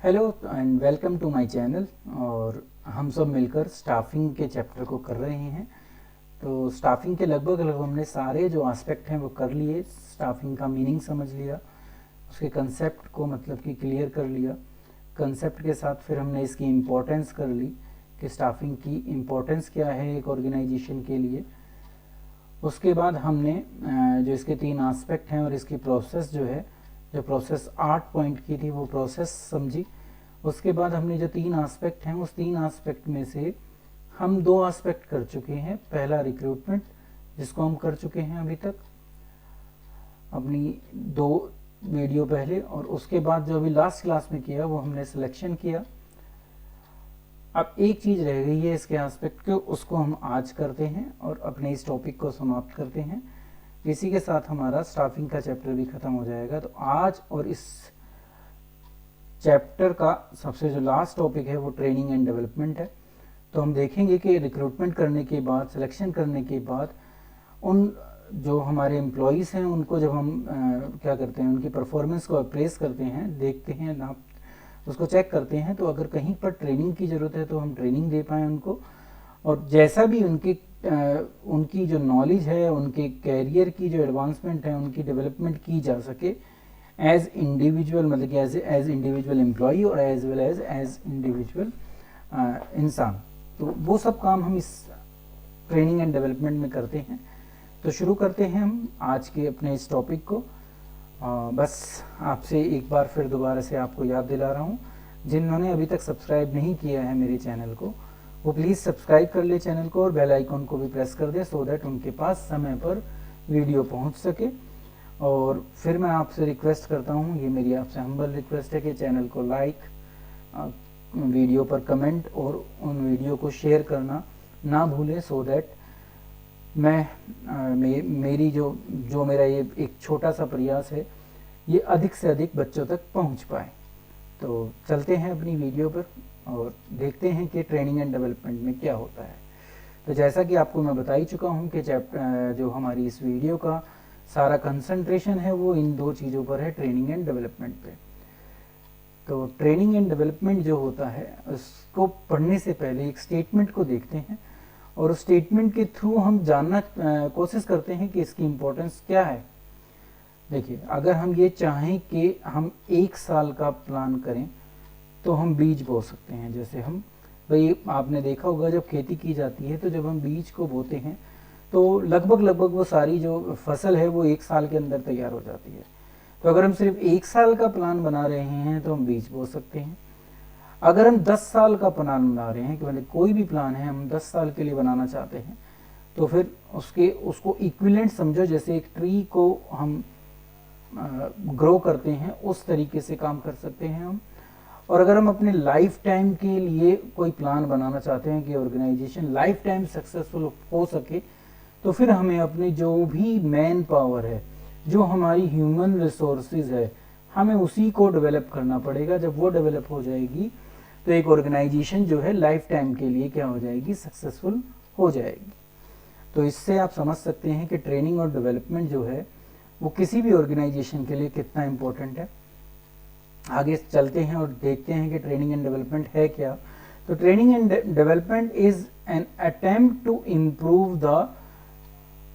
Hello and welcome to my channel. और हम सब मिलकर स्टाफिंग के चैप्टर को कर रहे हैं। तो स्टाफिंग के लगभग हमने सारे जो एस्पेक्ट हैं वो कर लिए। स्टाफिंग का मीनिंग समझ लिया, उसके कंसेप्ट को मतलब कि क्लियर कर लिया। कंसेप्ट के साथ फिर हमने इसकी इम्पोर्टेंस कर ली कि स्टाफिंग की इम्पोर्टेंस क्या है एक ऑर्गेनाइजेशन के लिए। उसके बाद हमने जो इसके 3 एस्पेक्ट हैं और इसकी प्रोसेस जो प्रोसेस 8 पॉइंट की थी वो प्रोसेस समझी। उसके बाद हमने जो 3 एस्पेक्ट हैं उस 3 एस्पेक्ट में से हम 2 एस्पेक्ट कर चुके हैं। पहला रिक्रूटमेंट, जिसको हम कर चुके हैं अभी तक अपनी 2 वीडियो पहले, और उसके बाद जो अभी लास्ट क्लास में किया वो हमने सिलेक्शन किया। अब एक चीज़ रह गई है इसके एस्पेक्ट को, उसको हम आज करते हैं और अपने इस टॉपिक को समाप्त करते हैं। इसी के साथ हमारा स्टाफिंग का चैप्टर भी खत्म हो जाएगा। तो आज और इस चैप्टर का सबसे जो लास्ट टॉपिक है वो ट्रेनिंग एंड डेवलपमेंट है। तो हम देखेंगे कि रिक्रूटमेंट करने के बाद, सिलेक्शन करने के बाद उन जो हमारे एम्प्लॉयज़ हैं उनको जब हम क्या करते हैं, उनकी परफॉर्मेंस को अप्रेस करते हैं, देखते हैं, नाप उसको चेक करते हैं। तो अगर कहीं पर ट्रेनिंग की ज़रूरत है तो हम ट्रेनिंग दे पाएँ उनको, और जैसा भी उनकी जो नॉलेज है, उनके कैरियर की जो एडवांसमेंट है, उनकी डेवलपमेंट की जा सके एज इंडिविजुअल, मतलब कि एज इंडिविजुअल एम्प्लॉई और एज वेल एज इंडिविजुअल इंसान। तो वो सब काम हम इस ट्रेनिंग एंड डेवलपमेंट में करते हैं। तो शुरू करते हैं हम आज के अपने इस टॉपिक को। बस आपसे एक बार फिर दोबारा से आपको याद दिला रहा हूँ, जिन्होंने अभी तक सब्सक्राइब नहीं किया है मेरे चैनल को वो प्लीज़ सब्सक्राइब कर ले चैनल को और बेल आइकन को भी प्रेस कर दे, सो दैट उनके पास समय पर वीडियो पहुंच सके। और फिर मैं आपसे रिक्वेस्ट करता हूं, ये मेरी आपसे हम्बल रिक्वेस्ट है कि चैनल को लाइक, वीडियो पर कमेंट और उन वीडियो को शेयर करना ना भूलें, सो दैट मेरी जो मेरा ये एक छोटा सा प्रयास है ये अधिक से अधिक बच्चों तक पहुंच पाए। तो चलते हैं अपनी वीडियो पर और देखते हैं कि ट्रेनिंग एंड डेवलपमेंट में क्या होता है। तो जैसा कि आपको मैं बता ही चुका हूं कि जो हमारी इस वीडियो का सारा कंसंट्रेशन है वो इन 2 चीज़ों पर है, ट्रेनिंग एंड डेवलपमेंट पे। तो ट्रेनिंग एंड डेवलपमेंट जो होता है उसको पढ़ने से पहले एक स्टेटमेंट को देखते हैं और उस स्टेटमेंट के थ्रू हम जानना कोशिश करते हैं कि इसकी इम्पोर्टेंस क्या है। देखिए, अगर हम ये चाहें कि हम 1 साल का प्लान करें तो हम बीज बो सकते हैं। जैसे हम भाई आपने देखा होगा जब खेती की जाती है तो जब हम बीज को बोते हैं तो लगभग वो सारी जो फसल है वो 1 साल के अंदर तैयार हो जाती है। तो अगर हम सिर्फ 1 साल का प्लान बना रहे हैं तो हम बीज बो सकते हैं। अगर हम 10 साल का प्लान बना रहे हैं कि मतलब कोई भी प्लान है हम 10 साल के लिए बनाना चाहते हैं तो फिर उसको इक्विवेलेंट समझो, जैसे एक ट्री को हम ग्रो करते हैं उस तरीके से काम कर सकते हैं हम। और अगर हम अपने लाइफ टाइम के लिए कोई प्लान बनाना चाहते हैं कि ऑर्गेनाइजेशन लाइफ टाइम सक्सेसफुल हो सके तो फिर हमें अपनी जो भी मैन पावर है, जो हमारी ह्यूमन रिसोर्सेज है, हमें उसी को डेवलप करना पड़ेगा। जब वो डेवलप हो जाएगी तो एक ऑर्गेनाइजेशन जो है लाइफ टाइम के लिए क्या हो जाएगी, सक्सेसफुल हो जाएगी। तो इससे आप समझ सकते हैं कि ट्रेनिंग और डेवलपमेंट जो है वो किसी भी ऑर्गेनाइजेशन के लिए कितना इम्पोर्टेंट है। आगे चलते हैं और देखते हैं कि ट्रेनिंग एंड डेवलपमेंट है क्या। तो training and development is an attempt to improve the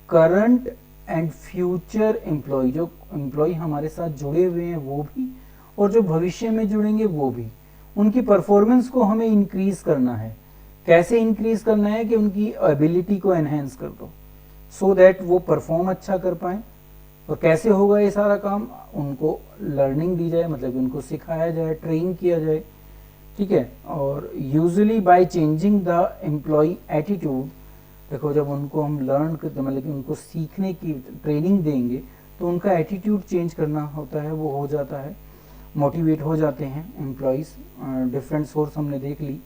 current and future employee, जो एम्प्लॉय हमारे साथ जुड़े हुए हैं वो भी और जो भविष्य में जुड़ेंगे वो भी, उनकी परफॉर्मेंस को हमें इंक्रीज करना है। कैसे इंक्रीज करना है कि उनकी एबिलिटी को एनहेंस कर दो, सो दैट वो परफॉर्म अच्छा कर पाए। और कैसे होगा ये सारा काम, उनको लर्निंग दी जाए, मतलब उनको सिखाया जाए, ट्रेन किया जाए, ठीक है। और usually by changing the employee attitude, देखो जब उनको हम लर्न करते मतलब कि उनको सीखने की ट्रेनिंग देंगे तो उनका एटीट्यूड चेंज करना होता है, वो हो जाता है, मोटिवेट हो जाते हैं एम्प्लॉयज़। डिफरेंट सोर्स हमने देख ली।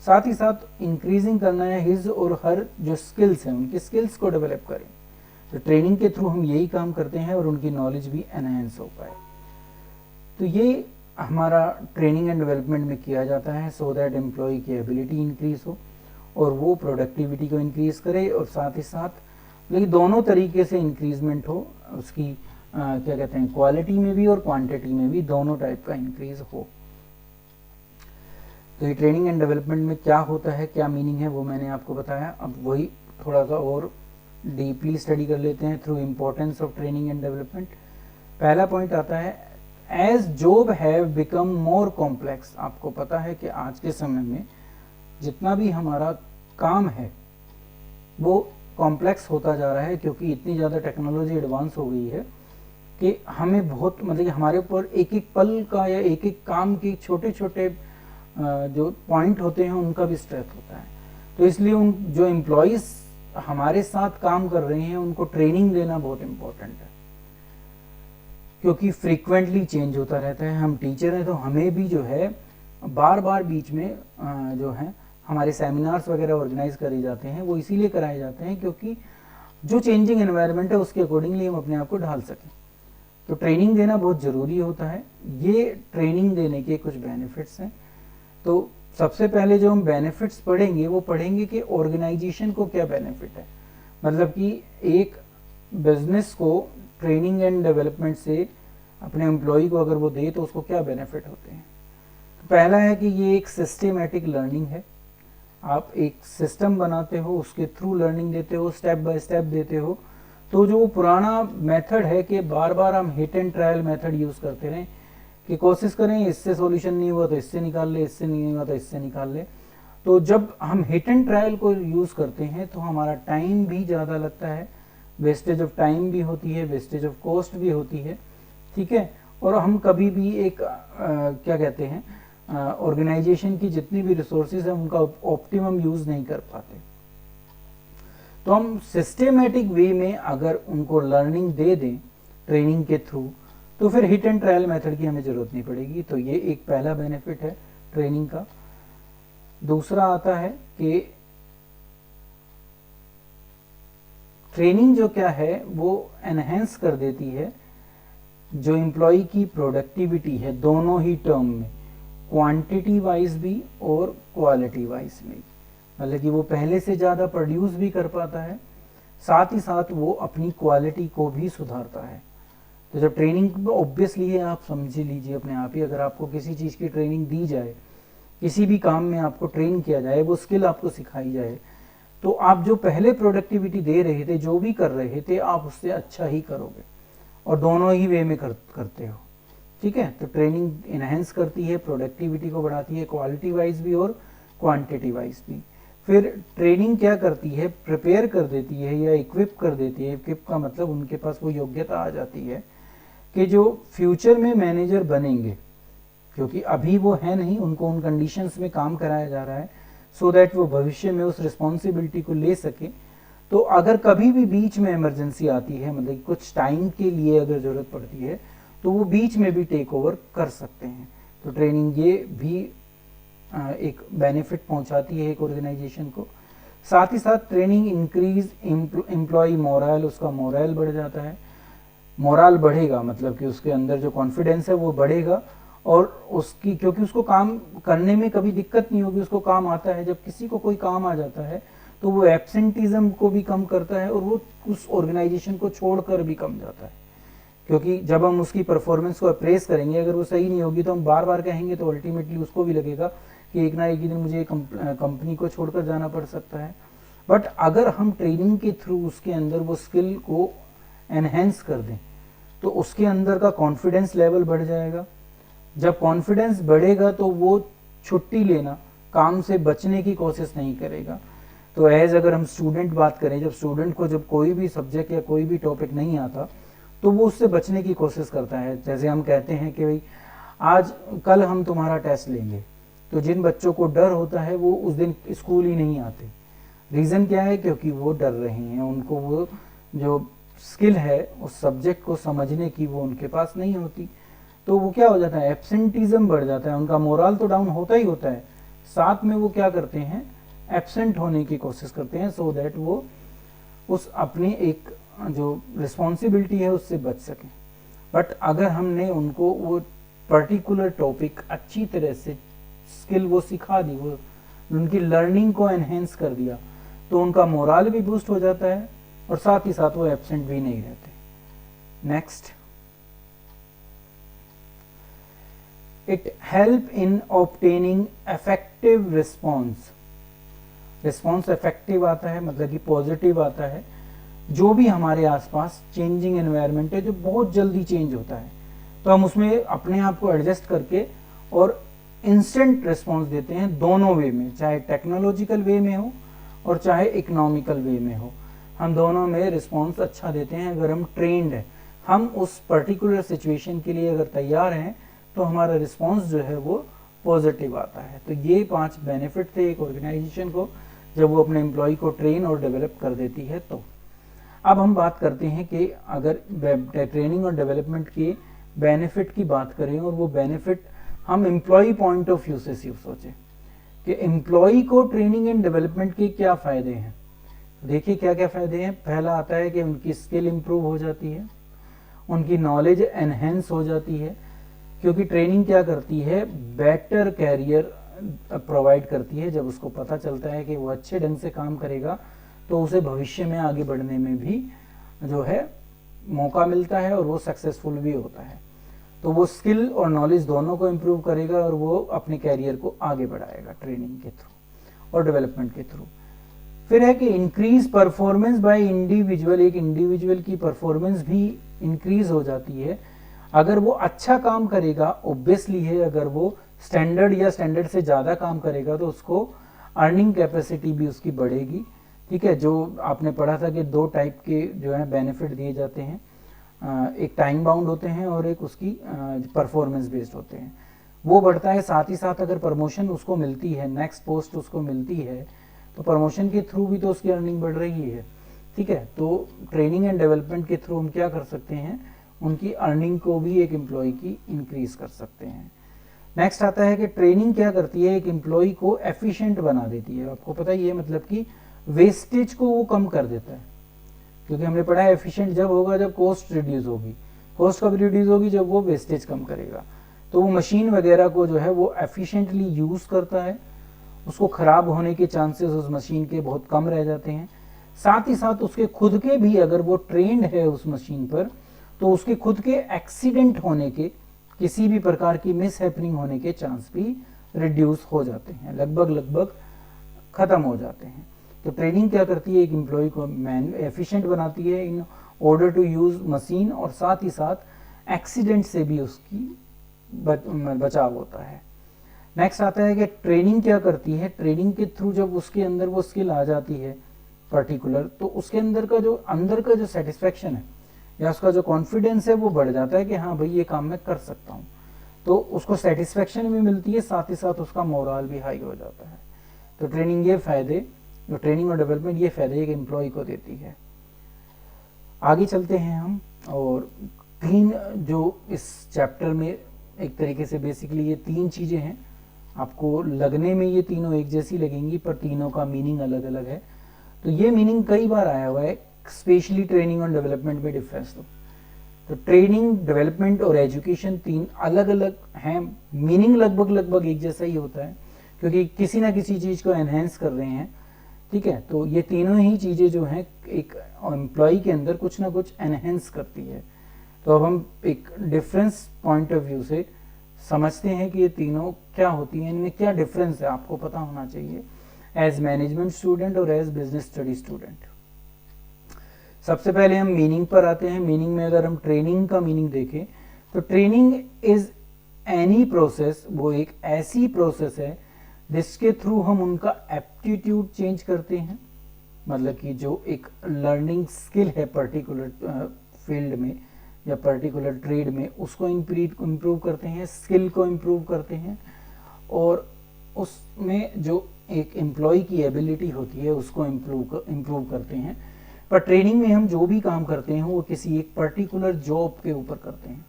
साथ ही साथ इंक्रीजिंग करना है हिज और हर जो स्किल्स हैं उनकी स्किल्स को डेवलप करें। तो ट्रेनिंग के थ्रू हम यही काम करते हैं और उनकी नॉलेज भी एनहेंस हो पाए। तो ये हमारा ट्रेनिंग एंड डेवलपमेंट में किया जाता है, सो दैट एम्प्लॉय की एबिलिटी इंक्रीज हो और वो प्रोडक्टिविटी को इंक्रीज करे, और साथ ही साथ लेकिन दोनों तरीके से इंक्रीजमेंट हो उसकी, क्या कहते हैं, क्वालिटी में भी और क्वांटिटी में भी, दोनों टाइप का इंक्रीज हो। तो ये ट्रेनिंग एंड डेवलपमेंट में क्या होता है, क्या मीनिंग है, वो मैंने आपको बताया। अब वही थोड़ा सा और डीपली स्टडी कर लेते हैं through importance of training and development. पहला पॉइंट आता है, as job have become more complex. आपको पता है कि आज के समय में जितना भी हमारा काम है वो कॉम्प्लेक्स होता जा रहा है, क्योंकि इतनी ज़्यादा टेक्नोलॉजी एडवांस हो गई है कि हमें बहुत मतलब हमारे ऊपर एक एक पल का या एक एक काम की छोटे छोटे जो पॉइंट होते हैं उनका भी स्ट्रेस होता है। तो इसलिए उन जो एम्प्लॉयज़ हमारे साथ काम कर रहे हैं उनको ट्रेनिंग देना बहुत इम्पोर्टेंट है, क्योंकि फ्रीक्वेंटली चेंज होता रहता है। हम टीचर हैं तो हमें भी जो है बार बार बीच में जो है हमारे सेमिनार्स वगैरह ऑर्गेनाइज करे जाते हैं, वो इसीलिए कराए जाते हैं क्योंकि जो चेंजिंग एनवायरनमेंट है उसके अकॉर्डिंगली हम अपने आप को ढाल सकें। तो ट्रेनिंग देना बहुत ज़रूरी होता है। ये ट्रेनिंग देने के कुछ बेनिफिट्स हैं। तो सबसे पहले जो हम बेनिफिट्स पढ़ेंगे वो पढ़ेंगे कि ऑर्गेनाइजेशन को क्या बेनिफिट है, मतलब कि एक बिजनेस को ट्रेनिंग एंड डेवलपमेंट से अपने एम्प्लॉय को अगर वो दे तो उसको क्या बेनिफिट होते हैं। तो पहला है कि ये एक सिस्टमेटिक लर्निंग है। आप एक सिस्टम बनाते हो, उसके थ्रू लर्निंग देते हो, स्टेप बाय स्टेप देते हो। तो जो पुराना मेथड है कि बार बार हम hit and trial method use करते रहें कि कोशिश करें इससे सॉल्यूशन नहीं हुआ तो इससे निकाल ले, इससे नहीं हुआ तो इससे निकाल ले। तो जब हम हिट एंड ट्रायल को यूज़ करते हैं तो हमारा टाइम भी ज़्यादा लगता है, वेस्टेज ऑफ टाइम भी होती है, वेस्टेज ऑफ कॉस्ट भी होती है, ठीक है। और हम कभी भी एक क्या कहते हैं ऑर्गेनाइजेशन की जितनी भी रिसोर्सेज हैं उनका ऑप्टिमम यूज़ नहीं कर पाते। तो हम सिस्टेमेटिक वे में अगर उनको लर्निंग दे दें ट्रेनिंग के थ्रू तो फिर हिट एंड ट्रायल मेथड की हमें ज़रूरत नहीं पड़ेगी। तो ये एक पहला बेनिफिट है ट्रेनिंग का। दूसरा आता है कि ट्रेनिंग जो क्या है वो एनहेंस कर देती है जो एम्प्लॉय की प्रोडक्टिविटी है, दोनों ही टर्म में, क्वांटिटी वाइज भी और क्वालिटी वाइज में। मतलब कि वो पहले से ज़्यादा प्रोड्यूस भी कर पाता है, साथ ही साथ वो अपनी क्वालिटी को भी सुधारता है। तो जब ट्रेनिंग ऑब्वियसली है, आप समझ लीजिए अपने आप ही, अगर आपको किसी चीज़ की ट्रेनिंग दी जाए, किसी भी काम में आपको ट्रेन किया जाए, वो स्किल आपको सिखाई जाए, तो आप जो पहले प्रोडक्टिविटी दे रहे थे, जो भी कर रहे थे, आप उससे अच्छा ही करोगे और दोनों ही वे में करते हो, ठीक है। तो ट्रेनिंग इनहेंस करती है, प्रोडक्टिविटी को बढ़ाती है, क्वालिटी वाइज भी और क्वांटिटी वाइज भी। फिर ट्रेनिंग क्या करती है, प्रिपेयर कर देती है या इक्विप कर देती है। इक्विप का मतलब उनके पास वो योग्यता आ जाती है कि जो फ्यूचर में मैनेजर बनेंगे, क्योंकि अभी वो है नहीं, उनको उन कंडीशंस में काम कराया जा रहा है सो दैट वो भविष्य में उस रिस्पॉन्सिबिलिटी को ले सके। तो अगर कभी भी बीच में इमरजेंसी आती है, मतलब कुछ टाइम के लिए अगर ज़रूरत पड़ती है, तो वो बीच में भी टेक ओवर कर सकते हैं। तो ट्रेनिंग ये भी एक बेनिफिट पहुंचाती है एक ऑर्गेनाइजेशन को। साथ ही साथ ट्रेनिंग इंक्रीज एम्प्लॉय मोरल, उसका मोरल बढ़ जाता है। मोरल बढ़ेगा मतलब कि उसके अंदर जो कॉन्फिडेंस है वो बढ़ेगा और उसकी, क्योंकि उसको काम करने में कभी दिक्कत नहीं होगी, उसको काम आता है। जब किसी को कोई काम आ जाता है तो वो एब्सेंटिज्म को भी कम करता है और वो उस ऑर्गेनाइजेशन को छोड़कर भी कम जाता है, क्योंकि जब हम उसकी परफॉर्मेंस को अप्रेस करेंगे, अगर वो सही नहीं होगी तो हम बार बार कहेंगे, तो अल्टीमेटली उसको भी लगेगा कि एक ना एक दिन मुझे कंपनी को छोड़कर जाना पड़ सकता है। बट अगर हम ट्रेनिंग के थ्रू उसके अंदर वो स्किल को एनहेंस कर दें तो उसके अंदर का कॉन्फिडेंस लेवल बढ़ जाएगा। जब कॉन्फिडेंस बढ़ेगा तो वो छुट्टी लेना, काम से बचने की कोशिश नहीं करेगा। तो एज अगर हम स्टूडेंट बात करें, जब स्टूडेंट को जब कोई भी सब्जेक्ट या कोई भी टॉपिक नहीं आता तो वो उससे बचने की कोशिश करता है। जैसे हम कहते हैं कि भाई आज कल हम तुम्हारा टेस्ट लेंगे, तो जिन बच्चों को डर होता है वो उस दिन स्कूल ही नहीं आते। रीज़न क्या है? क्योंकि वो डर रहे हैं, उनको वो जो स्किल है उस सब्जेक्ट को समझने की वो उनके पास नहीं होती। तो वो क्या हो जाता है, एब्सेंटिज्म बढ़ जाता है, उनका मोरल तो डाउन होता ही होता है, साथ में वो क्या करते हैं, एब्सेंट होने की कोशिश करते हैं सो दैट वो उस अपनी एक जो रिस्पॉन्सिबिलिटी है उससे बच सकें। बट अगर हमने उनको वो पर्टिकुलर टॉपिक अच्छी तरह से स्किल वो सिखा दी, वो उनकी लर्निंग को एनहेंस कर दिया, तो उनका मोरल भी बूस्ट हो जाता है और साथ ही साथ वो एब्सेंट भी नहीं रहते। Next, it help in obtaining effective response. Response effective आता है मतलब कि पॉजिटिव आता है। जो भी हमारे आसपास चेंजिंग एनवायरनमेंट है जो बहुत जल्दी चेंज होता है, तो हम उसमें अपने आप को एडजस्ट करके और इंस्टेंट रिस्पॉन्स देते हैं दोनों वे में, चाहे टेक्नोलॉजिकल वे में हो और चाहे इकोनॉमिकल वे में हो। हम दोनों में रिस्पॉन्स अच्छा देते हैं अगर हम ट्रेंड है, हम उस पर्टिकुलर सिचुएशन के लिए अगर तैयार हैं तो हमारा रिस्पॉन्स जो है वो पॉजिटिव आता है। तो ये 5 बेनिफिट थे एक ऑर्गेनाइजेशन को जब वो अपने एम्प्लॉय को ट्रेन और डेवलप कर देती है। तो अब हम बात करते हैं कि अगर ट्रेनिंग और डेवलपमेंट के बेनिफिट की बात करें और वो बेनिफिट हम एम्प्लॉय पॉइंट ऑफ व्यू से सोचें कि एम्प्लॉय को ट्रेनिंग एंड डेवलपमेंट के क्या फ़ायदे हैं। देखिए क्या क्या फ़ायदे हैं। पहला आता है कि उनकी स्किल इंप्रूव हो जाती है, उनकी नॉलेज एनहेंस हो जाती है, क्योंकि ट्रेनिंग क्या करती है, बेटर कैरियर प्रोवाइड करती है। जब उसको पता चलता है कि वो अच्छे ढंग से काम करेगा तो उसे भविष्य में आगे बढ़ने में भी जो है मौका मिलता है और वो सक्सेसफुल भी होता है। तो वो स्किल और नॉलेज दोनों को इम्प्रूव करेगा और वो अपने कैरियर को आगे बढ़ाएगा ट्रेनिंग के थ्रू और डेवलपमेंट के थ्रू। फिर है कि इंक्रीज परफॉर्मेंस बाय इंडिविजुअल। एक इंडिविजुअल की परफॉर्मेंस भी इंक्रीज हो जाती है अगर वो अच्छा काम करेगा। ऑब्वियसली है अगर वो स्टैंडर्ड या स्टैंडर्ड से ज़्यादा काम करेगा तो उसको अर्निंग कैपेसिटी भी उसकी बढ़ेगी। ठीक है, जो आपने पढ़ा था कि 2 टाइप के जो है बेनिफिट दिए जाते हैं, एक टाइम बाउंड होते हैं और एक उसकी परफॉर्मेंस बेस्ड होते हैं। वो बढ़ता है, साथ ही साथ अगर प्रमोशन उसको मिलती है, नेक्स्ट पोस्ट उसको मिलती है, तो प्रमोशन के थ्रू भी तो उसकी अर्निंग बढ़ रही है। ठीक है, तो ट्रेनिंग एंड डेवलपमेंट के थ्रू हम क्या कर सकते हैं, उनकी अर्निंग को भी एक एम्प्लॉय की इंक्रीज कर सकते हैं। नेक्स्ट आता है कि ट्रेनिंग क्या करती है, एक एम्प्लॉय को एफिशिएंट बना देती है। आपको पता ही है, मतलब कि वेस्टेज को वो कम कर देता है, क्योंकि हमने पढ़ा है एफिशिएंट जब होगा जब कॉस्ट रिड्यूस होगी। कॉस्ट कब रिड्यूस होगी, जब वो वेस्टेज कम करेगा। तो वो मशीन वगैरह को जो है वो एफिशिएंटली यूज़ करता है, उसको ख़राब होने के चांसेस उस मशीन के बहुत कम रह जाते हैं। साथ ही साथ उसके खुद के भी, अगर वो ट्रेंड है उस मशीन पर, तो उसके खुद के एक्सीडेंट होने के, किसी भी प्रकार की मिस हैपनिंग होने के चांस भी रिड्यूस हो जाते हैं, लगभग ख़त्म हो जाते हैं। तो ट्रेनिंग क्या करती है, एक एम्प्लॉय को एफिशिएंट बनाती है in order to use machine, और साथ ही साथ एक्सीडेंट से भी उसकी बचाव होता है। नेक्स्ट आता है कि ट्रेनिंग क्या करती है, ट्रेनिंग के थ्रू जब उसके अंदर वो स्किल आ जाती है पर्टिकुलर, तो उसके अंदर का जो सेटिस्फेक्शन है या उसका जो कॉन्फिडेंस है वो बढ़ जाता है कि हाँ भाई ये काम मैं कर सकता हूँ। तो उसको सेटिस्फेक्शन भी मिलती है, साथ ही साथ उसका मोरल भी हाई हो जाता है। तो ट्रेनिंग ये फ़ायदे, जो ट्रेनिंग और डेवलपमेंट ये फ़ायदे एक एम्प्लॉय को देती है। आगे चलते हैं हम, और 3 जो इस चैप्टर में एक तरीके से बेसिकली ये 3 चीज़ें हैं। आपको लगने में ये तीनों एक जैसी लगेंगी, पर तीनों का मीनिंग अलग अलग है। तो ये मीनिंग कई बार आया हुआ है, स्पेशली ट्रेनिंग और डेवलपमेंट में डिफरेंस। तो ट्रेनिंग, डेवलपमेंट और एजुकेशन 3 अलग अलग हैं, मीनिंग लगभग एक जैसा ही होता है, क्योंकि किसी ना किसी चीज़ को एनहेंस कर रहे हैं। ठीक है, तो ये तीनों ही चीज़ें जो हैं एक एम्प्लॉय के अंदर कुछ ना कुछ एनहेंस करती है। तो अब हम एक डिफरेंस पॉइंट ऑफ व्यू से समझते हैं कि ये तीनों क्या होती हैं, इनमें क्या डिफरेंस है, आपको पता होना चाहिए एज मैनेजमेंट स्टूडेंट और एज बिजनेस स्टडी स्टूडेंट। सबसे पहले हम मीनिंग पर आते हैं। मीनिंग में अगर हम ट्रेनिंग का मीनिंग देखें तो ट्रेनिंग इज एनी प्रोसेस, वो एक ऐसी प्रोसेस है जिसके थ्रू हम उनका एप्टीट्यूड चेंज करते हैं। मतलब कि जो एक लर्निंग स्किल है पर्टिकुलर फील्ड में या पर्टिकुलर ट्रेड में, उसको इम्प्रूव करते हैं, स्किल को इम्प्रूव करते हैं, और उसमें जो एक एम्प्लॉय की एबिलिटी होती है उसको इम्प्रूव करते हैं। पर ट्रेनिंग में हम जो भी काम करते हैं वो किसी एक पर्टिकुलर जॉब के ऊपर करते हैं।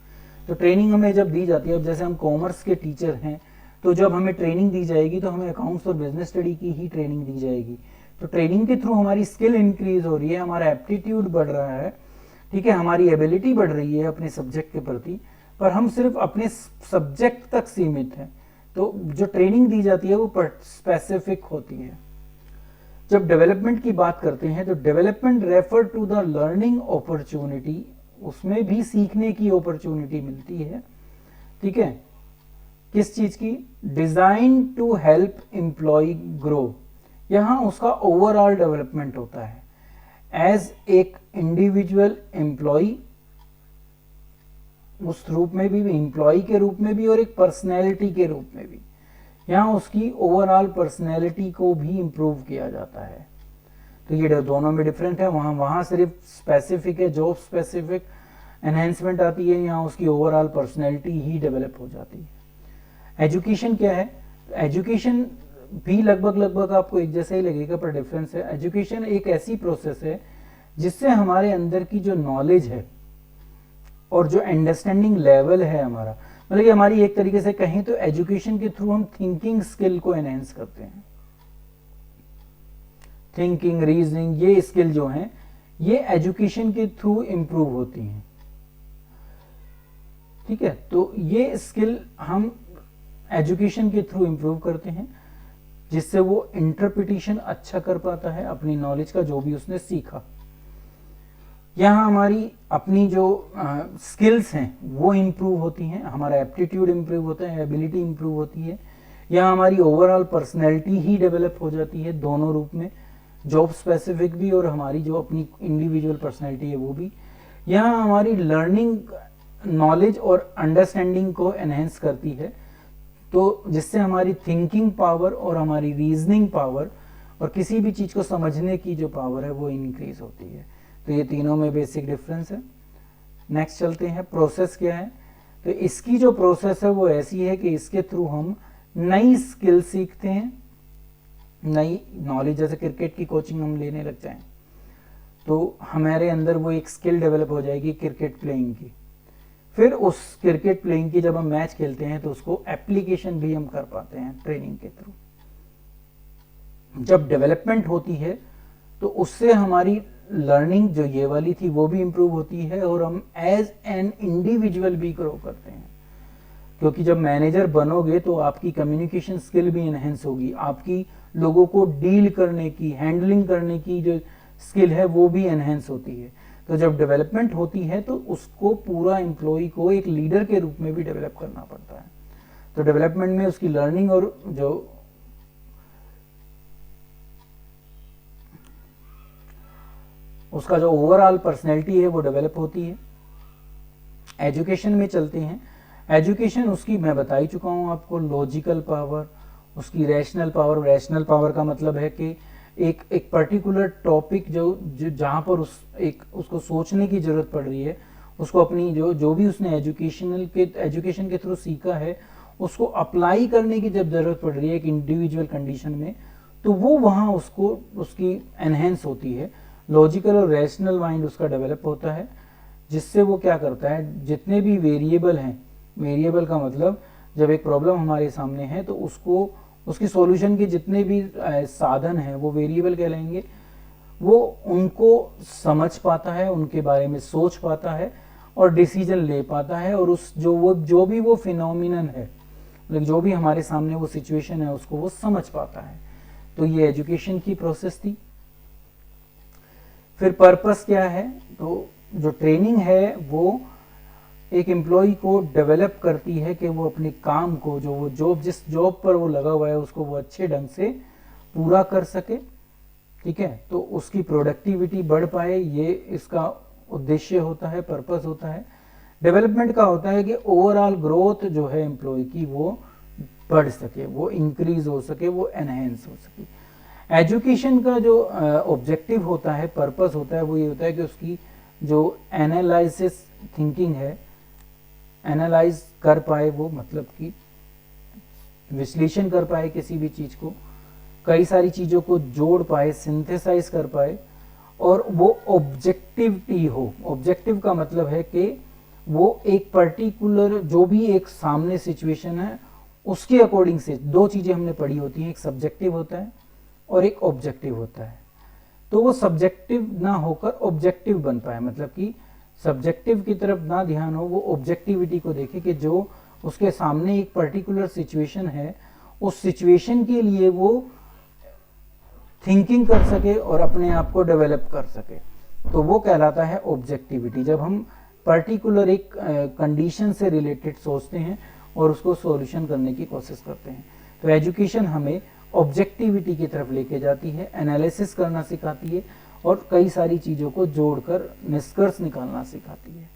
तो ट्रेनिंग हमें जब दी जाती है, अब जैसे हम कॉमर्स के टीचर हैं, तो जब हमें ट्रेनिंग दी जाएगी तो हमें अकाउंट्स और बिजनेस स्टडी की ही ट्रेनिंग दी जाएगी। तो ट्रेनिंग के थ्रू हमारी स्किल इंक्रीज हो रही है, हमारा एप्टीट्यूड बढ़ रहा है, ठीक है, हमारी एबिलिटी बढ़ रही है अपने सब्जेक्ट के प्रति, पर हम सिर्फ अपने सब्जेक्ट तक सीमित हैं। तो जो ट्रेनिंग दी जाती है वो स्पेसिफिक होती है। जब डेवलपमेंट की बात करते हैं तो development refer to the learning opportunity, उसमें भी सीखने की अपॉर्चुनिटी मिलती है। ठीक है, किस चीज की, design to help employee grow, यहां उसका ओवरऑल डेवलपमेंट होता है एज एक इंडिविजुअल एम्प्लॉय, उस रूप में भी, एम्प्लॉय के रूप में भी और एक पर्सनैलिटी के रूप में भी। यहाँ उसकी ओवरऑल पर्सनैलिटी को भी इम्प्रूव किया जाता है। तो ये दोनों में डिफरेंट है, वहाँ सिर्फ स्पेसिफिक है, जॉब स्पेसिफिक एनहेंसमेंट आती है, यहाँ उसकी ओवरऑल पर्सनैलिटी ही डेवलप हो जाती है। एजुकेशन क्या है, एजुकेशन भी लगभग आपको एक जैसा ही लगेगा, पर डिफरेंस है। एजुकेशन एक ऐसी प्रोसेस है जिससे हमारे अंदर की जो नॉलेज है और जो अंडरस्टैंडिंग लेवल है हमारा, मतलब कि हमारी एक तरीके से कहें तो एजुकेशन के थ्रू हम थिंकिंग स्किल को एनहेंस करते हैं। थिंकिंग, रीजनिंग, ये स्किल जो हैं ये एजुकेशन के थ्रू इंप्रूव होती हैं। ठीक है, तो ये स्किल हम एजुकेशन के थ्रू इंप्रूव करते हैं, जिससे वो इंटरप्रिटेशन अच्छा कर पाता है अपनी नॉलेज का, जो भी उसने सीखा। यहाँ हमारी अपनी जो स्किल्स हैं वो इम्प्रूव होती हैं, हमारा एप्टीट्यूड इम्प्रूव होता है, एबिलिटी इम्प्रूव होती है। यहाँ हमारी ओवरऑल पर्सनैलिटी ही डेवलप हो जाती है, दोनों रूप में, जॉब स्पेसिफिक भी और हमारी जो अपनी इंडिविजुअल पर्सनैलिटी है वो भी। यहाँ हमारी लर्निंग, नॉलेज और अंडरस्टैंडिंग को एनहेंस करती है, तो जिससे हमारी थिंकिंग पावर और हमारी रीजनिंग पावर और किसी भी चीज़ को समझने की जो पावर है वो इंक्रीज होती है। तो ये तीनों में बेसिक डिफरेंस है। नेक्स्ट चलते हैं, प्रोसेस क्या है। तो इसकी जो प्रोसेस है वो ऐसी है कि इसके थ्रू हम नई स्किल सीखते हैं, नई नॉलेज, जैसे क्रिकेट की कोचिंग हम लेने लग जाएं तो हमारे अंदर वो एक स्किल डेवलप हो जाएगी क्रिकेट प्लेइंग की। फिर उस क्रिकेट प्लेइंग की जब हम मैच खेलते हैं तो उसको एप्लीकेशन भी हम कर पाते हैं ट्रेनिंग के थ्रू। जब डेवलपमेंट होती है तो उससे हमारी लर्निंग जो ये वाली थी वो भी इंप्रूव होती है और हम एज एन इंडिविजुअल भी ग्रो करते हैं, क्योंकि जब मैनेजर बनोगे तो आपकी कम्युनिकेशन स्किल भी एनहेंस होगी, आपकी लोगों को डील करने की, हैंडलिंग करने की जो स्किल है वो भी एनहेंस होती है। तो जब डेवलपमेंट होती है तो उसको पूरा एम्प्लॉय को एक लीडर के रूप में भी डेवलप करना पड़ता है। तो डेवलपमेंट में उसकी लर्निंग और जो उसका जो ओवरऑल पर्सनैलिटी है वो डेवलप होती है। एजुकेशन में चलते हैं। एजुकेशन उसकी मैं बता ही चुका हूं आपको, लॉजिकल पावर, उसकी रैशनल पावर। रैशनल पावर का मतलब है कि एक पर्टिकुलर टॉपिक जो जहां पर उसको सोचने की जरूरत पड़ रही है, उसको अपनी जो भी उसने एजुकेशन के थ्रू सीखा है उसको अप्लाई करने की जब जरूरत पड़ रही है एक इंडिविजुअल कंडीशन में, तो वो वहां उसकी एनहेंस होती है। लॉजिकल और रैशनल माइंड उसका डेवलप होता है, जिससे वो क्या करता है, जितने भी वेरिएबल हैं, वेरिएबल का मतलब जब एक प्रॉब्लम हमारे सामने है तो उसकी सॉल्यूशन के जितने भी साधन हैं वो वेरिएबल कहलाएंगे, वो उनको समझ पाता है, उनके बारे में सोच पाता है और डिसीजन ले पाता है, और जो भी वो फिनोमिनन है, मतलब जो भी हमारे सामने वो सिचुएशन है उसको वो समझ पाता है। तो ये एजुकेशन की प्रोसेस थी। फिर पर्पस क्या है, तो जो ट्रेनिंग है वो एक एम्प्लॉय को डेवलप करती है कि वो अपने काम को, जो वो जिस जॉब पर वो लगा हुआ है उसको वो अच्छे ढंग से पूरा कर सके। ठीक है, तो उसकी प्रोडक्टिविटी बढ़ पाए, ये इसका उद्देश्य होता है, पर्पस होता है। डेवलपमेंट का होता है कि ओवरऑल ग्रोथ जो है एम्प्लॉय की वो बढ़ सके, वो इंक्रीज हो सके, वो एनहेंस हो सके। एजुकेशन का जो ऑब्जेक्टिव होता है, पर्पस होता है, वो ये होता है कि उसकी जो एनालिसिस थिंकिंग है, एनालाइज कर पाए वो, मतलब कि विश्लेषण कर पाए किसी भी चीज को, कई सारी चीजों को जोड़ पाए, सिंथेसाइज कर पाए, और वो ऑब्जेक्टिविटी हो। ऑब्जेक्टिव का मतलब है कि वो एक पर्टिकुलर जो भी एक सामने सिचुएशन है उसके अकॉर्डिंग से, दो चीजें हमने पढ़ी होती हैं, एक सब्जेक्टिव होता है और एक ऑब्जेक्टिव होता है। तो वो सब्जेक्टिव ना होकर ऑब्जेक्टिव बन पाए, मतलब कि सब्जेक्टिव की तरफ ना ध्यान हो, वो ऑब्जेक्टिविटी को देखे कि जो उसके सामने एक पर्टिकुलर सिचुएशन है, उस सिचुएशन के लिए वो थिंकिंग कर सके और अपने आप को डेवलप कर सके, तो वो कहलाता है ऑब्जेक्टिविटी। जब हम पर्टिकुलर एक कंडीशन से रिलेटेड सोचते हैं और उसको सॉल्यूशन करने की कोशिश करते हैं। तो एजुकेशन हमें ऑब्जेक्टिविटी की तरफ लेके जाती है, एनालिसिस करना सिखाती है और कई सारी चीज़ों को जोड़कर निष्कर्ष निकालना सिखाती है।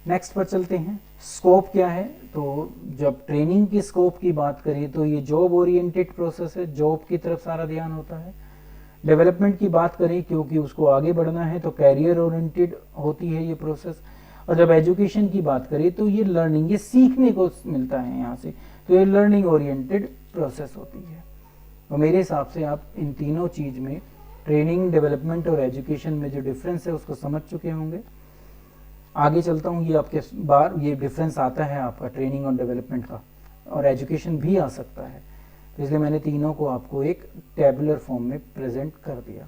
नेक्स्ट पर चलते हैं। स्कोप क्या है? तो जब ट्रेनिंग की स्कोप की बात करें तो ये जॉब ओरिएंटेड प्रोसेस है, जॉब की तरफ सारा ध्यान होता है। डेवलपमेंट की बात करें क्योंकि उसको आगे बढ़ना है तो कैरियर ओरिएंटेड होती है ये प्रोसेस। और जब एजुकेशन की बात करें तो ये लर्निंग, ये सीखने को मिलता है यहाँ से, तो ये लर्निंग ओरिएंटेड प्रोसेस होती है। और मेरे हिसाब से आप इन तीनों चीज़ में, ट्रेनिंग, डेवलपमेंट और एजुकेशन में जो डिफरेंस है उसको समझ चुके होंगे। आगे चलता हूँ, ये आपके बार ये डिफरेंस आता है आपका ट्रेनिंग और डेवलपमेंट का, और एजुकेशन भी आ सकता है, तो इसलिए मैंने तीनों को आपको एक टेबुलर फॉर्म में प्रेजेंट कर दिया।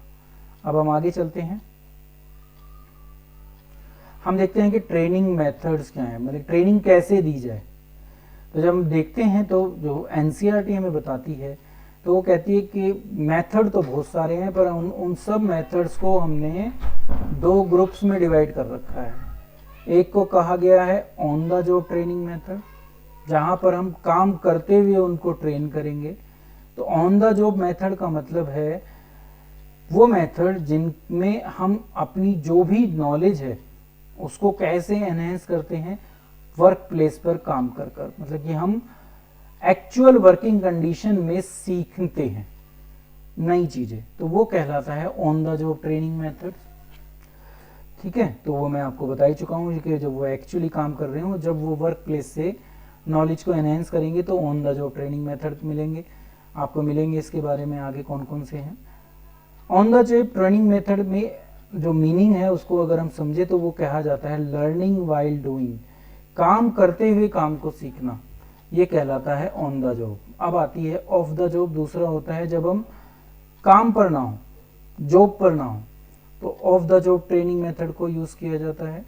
अब हम आगे चलते हैं। हम देखते हैं कि ट्रेनिंग मेथड्स क्या है, मतलब ट्रेनिंग कैसे दी जाए। तो जब हम देखते हैं तो जो एनसीईआरटी हमें बताती है तो वो कहती है कि मेथड तो बहुत सारे हैं, पर उन सब मेथड्स को हमने 2 ग्रुप्स में डिवाइड कर रखा है। एक को कहा गया है on the job training method, जहाँ पर हम काम करते हुए उनको ट्रेन करेंगे। तो ऑन द जॉब मेथड का मतलब है वो मेथड जिनमें हम अपनी जो भी नॉलेज है उसको कैसे एनहेंस करते हैं वर्क प्लेस पर काम कर कर, मतलब कि हम एक्चुअल वर्किंग कंडीशन में सीखते हैं नई चीजें, तो वो कहलाता है on the job training method. ठीक है, तो वो मैं आपको बता ही चुका हूँ कि जब वो एक्चुअली काम कर रहे हो, जब वो वर्क प्लेस से नॉलेज को एनहेंस करेंगे तो on the job training method मिलेंगे आपको। मिलेंगे इसके बारे में आगे कौन कौन से हैं। On the job training method में जो मीनिंग है उसको अगर हम समझे तो वो कहा जाता है लर्निंग वाइल डूइंग, काम करते हुए काम को सीखना, ये कहलाता है ऑन द जॉब। अब आती है ऑफ द जॉब, दूसरा होता है जब हम काम पर ना हो, जॉब पर ना हो, तो of the job training method को यूज किया जाता है।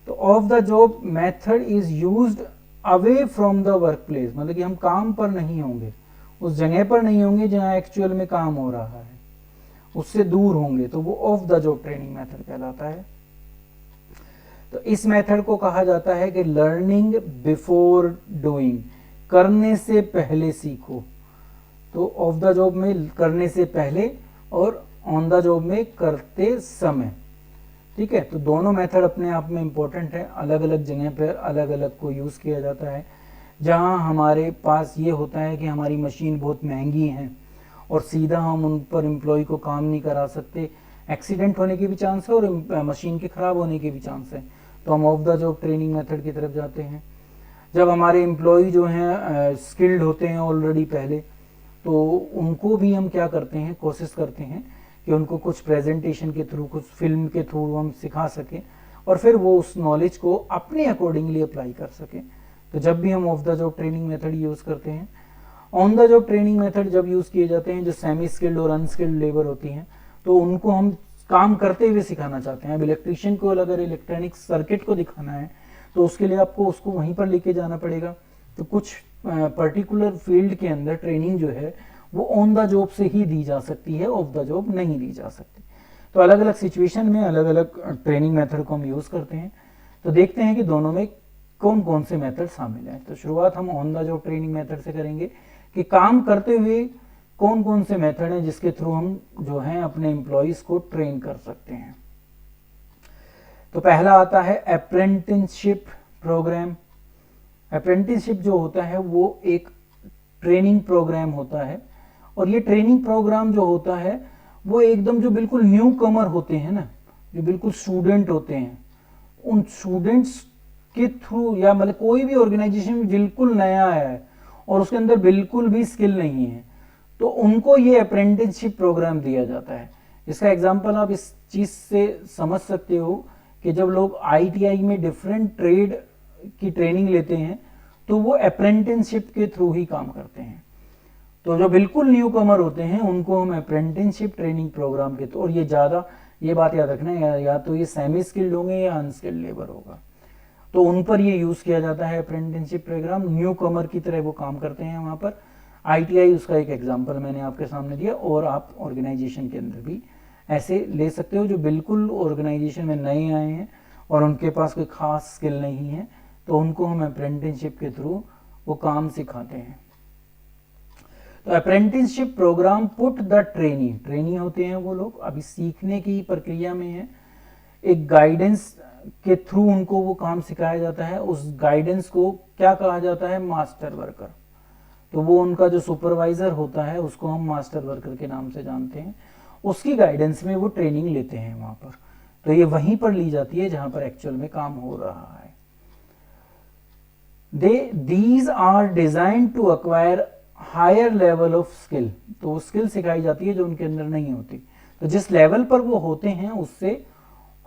तो of the job method is used away from the work place, मतलब कि हम काम पर नहीं होंगे, उस जगह पर नहीं होंगे जहां एक्चुअल में काम हो रहा है, उससे दूर होंगे, तो वो of the job training method कहलाता है। तो इस मेथड को कहा जाता है कि लर्निंग बिफोर डूइंग, करने से पहले सीखो। तो ऑफ द जॉब में करने से पहले और ऑन द जॉब में करते समय। ठीक है, तो दोनों मेथड अपने आप में इंपॉर्टेंट है, अलग अलग जगह पर अलग अलग को यूज किया जाता है। जहां हमारे पास ये होता है कि हमारी मशीन बहुत महंगी है और सीधा हम उन पर एम्प्लॉय को काम नहीं करा सकते, एक्सीडेंट होने के भी चांस है और मशीन के खराब होने के भी चांस है, तो हम of the job training method की तरफ जाते हैं। जब हमारे एम्प्लॉय जो हैं स्किल्ड होते हैं ऑलरेडी पहले, तो उनको भी हम क्या करते हैं, कोशिश करते हैं कि उनको कुछ प्रेजेंटेशन के थ्रू, कुछ फिल्म के थ्रू हम सिखा सकें और फिर वो उस नॉलेज को अपने अकॉर्डिंगली अप्लाई कर सकें। तो जब भी हम of the job training method use करते हैं। On the job training method जब यूज़ किए जाते हैं, जो सेमी स्किल्ड और अनस्किल्ड लेबर होती हैं, तो उनको हम काम करते हुए सिखाना चाहते हैं। अब इलेक्ट्रीशियन को अगर इलेक्ट्रॉनिक सर्किट को दिखाना है तो उसके लिए आपको उसको वहीं पर लेके जाना पड़ेगा। तो कुछ पर्टिकुलर फील्ड के अंदर ट्रेनिंग जो है वो ऑन द जॉब से ही दी जा सकती है, ऑफ द जॉब नहीं दी जा सकती। तो अलग अलग सिचुएशन में अलग अलग ट्रेनिंग मेथड को हम यूज़ करते हैं। तो देखते हैं कि दोनों में कौन कौन से मेथड शामिल हैं। तो शुरुआत हम on the job training method से करेंगे कि काम करते हुए कौन कौन से मेथड हैं जिसके थ्रू हम जो हैं अपने एम्प्लॉयज को ट्रेन कर सकते हैं। तो पहला आता है अप्रेंटिसशिप प्रोग्राम। अप्रेंटिसशिप जो होता है वो एक ट्रेनिंग प्रोग्राम होता है, और ये ट्रेनिंग प्रोग्राम जो होता है वो एकदम जो बिल्कुल न्यू कमर होते हैं ना, जो बिल्कुल स्टूडेंट होते हैं, उन स्टूडेंट्स के थ्रू, या मतलब कोई भी ऑर्गेनाइजेशन बिल्कुल नया है और उसके अंदर बिल्कुल भी स्किल नहीं है, तो उनको ये अप्रेंटिसशिप प्रोग्राम दिया जाता है। इसका एग्जांपल आप इस चीज़ से समझ सकते हो कि जब लोग आईटीआई में डिफरेंट ट्रेड की ट्रेनिंग लेते हैं तो वो अप्रेंटिसशिप के थ्रू ही काम करते हैं। तो जो बिल्कुल न्यू कमर होते हैं उनको हम अप्रेंटिसशिप ट्रेनिंग प्रोग्राम के, तो और ये ज़्यादा, ये बात याद रखना है, या तो ये सेमी स्किल्ड होंगे या अनस्किल्ड लेबर होगा, तो उन पर ये यूज़ किया जाता है अप्रेंटिसशिप प्रोग्राम। न्यू कमर की तरह वो काम करते हैं वहाँ पर। आईटीआई उसका एक एग्जांपल मैंने आपके सामने दिया, और आप ऑर्गेनाइजेशन के अंदर भी ऐसे ले सकते हो जो बिल्कुल ऑर्गेनाइजेशन में नए आए हैं और उनके पास कोई खास स्किल नहीं है, तो उनको हम अप्रेंटिसशिप के थ्रू वो काम सिखाते हैं। तो apprenticeship program put the trainee होते हैं वो लोग, अभी सीखने की प्रक्रिया में है, एक गाइडेंस के थ्रू उनको वो काम सिखाया जाता है। उस गाइडेंस को क्या कहा जाता है? Master worker. तो वो उनका जो सुपरवाइजर होता है उसको हम मास्टर वर्कर के नाम से जानते हैं। उसकी गाइडेंस में वो ट्रेनिंग लेते हैं वहां पर। तो ये वहीं पर ली जाती है जहां पर एक्चुअल में काम हो रहा है। These are design to acquire higher level of skill. तो स्किल सिखाई जाती है जो उनके अंदर नहीं होती। तो जिस लेवल पर वो होते हैं उससे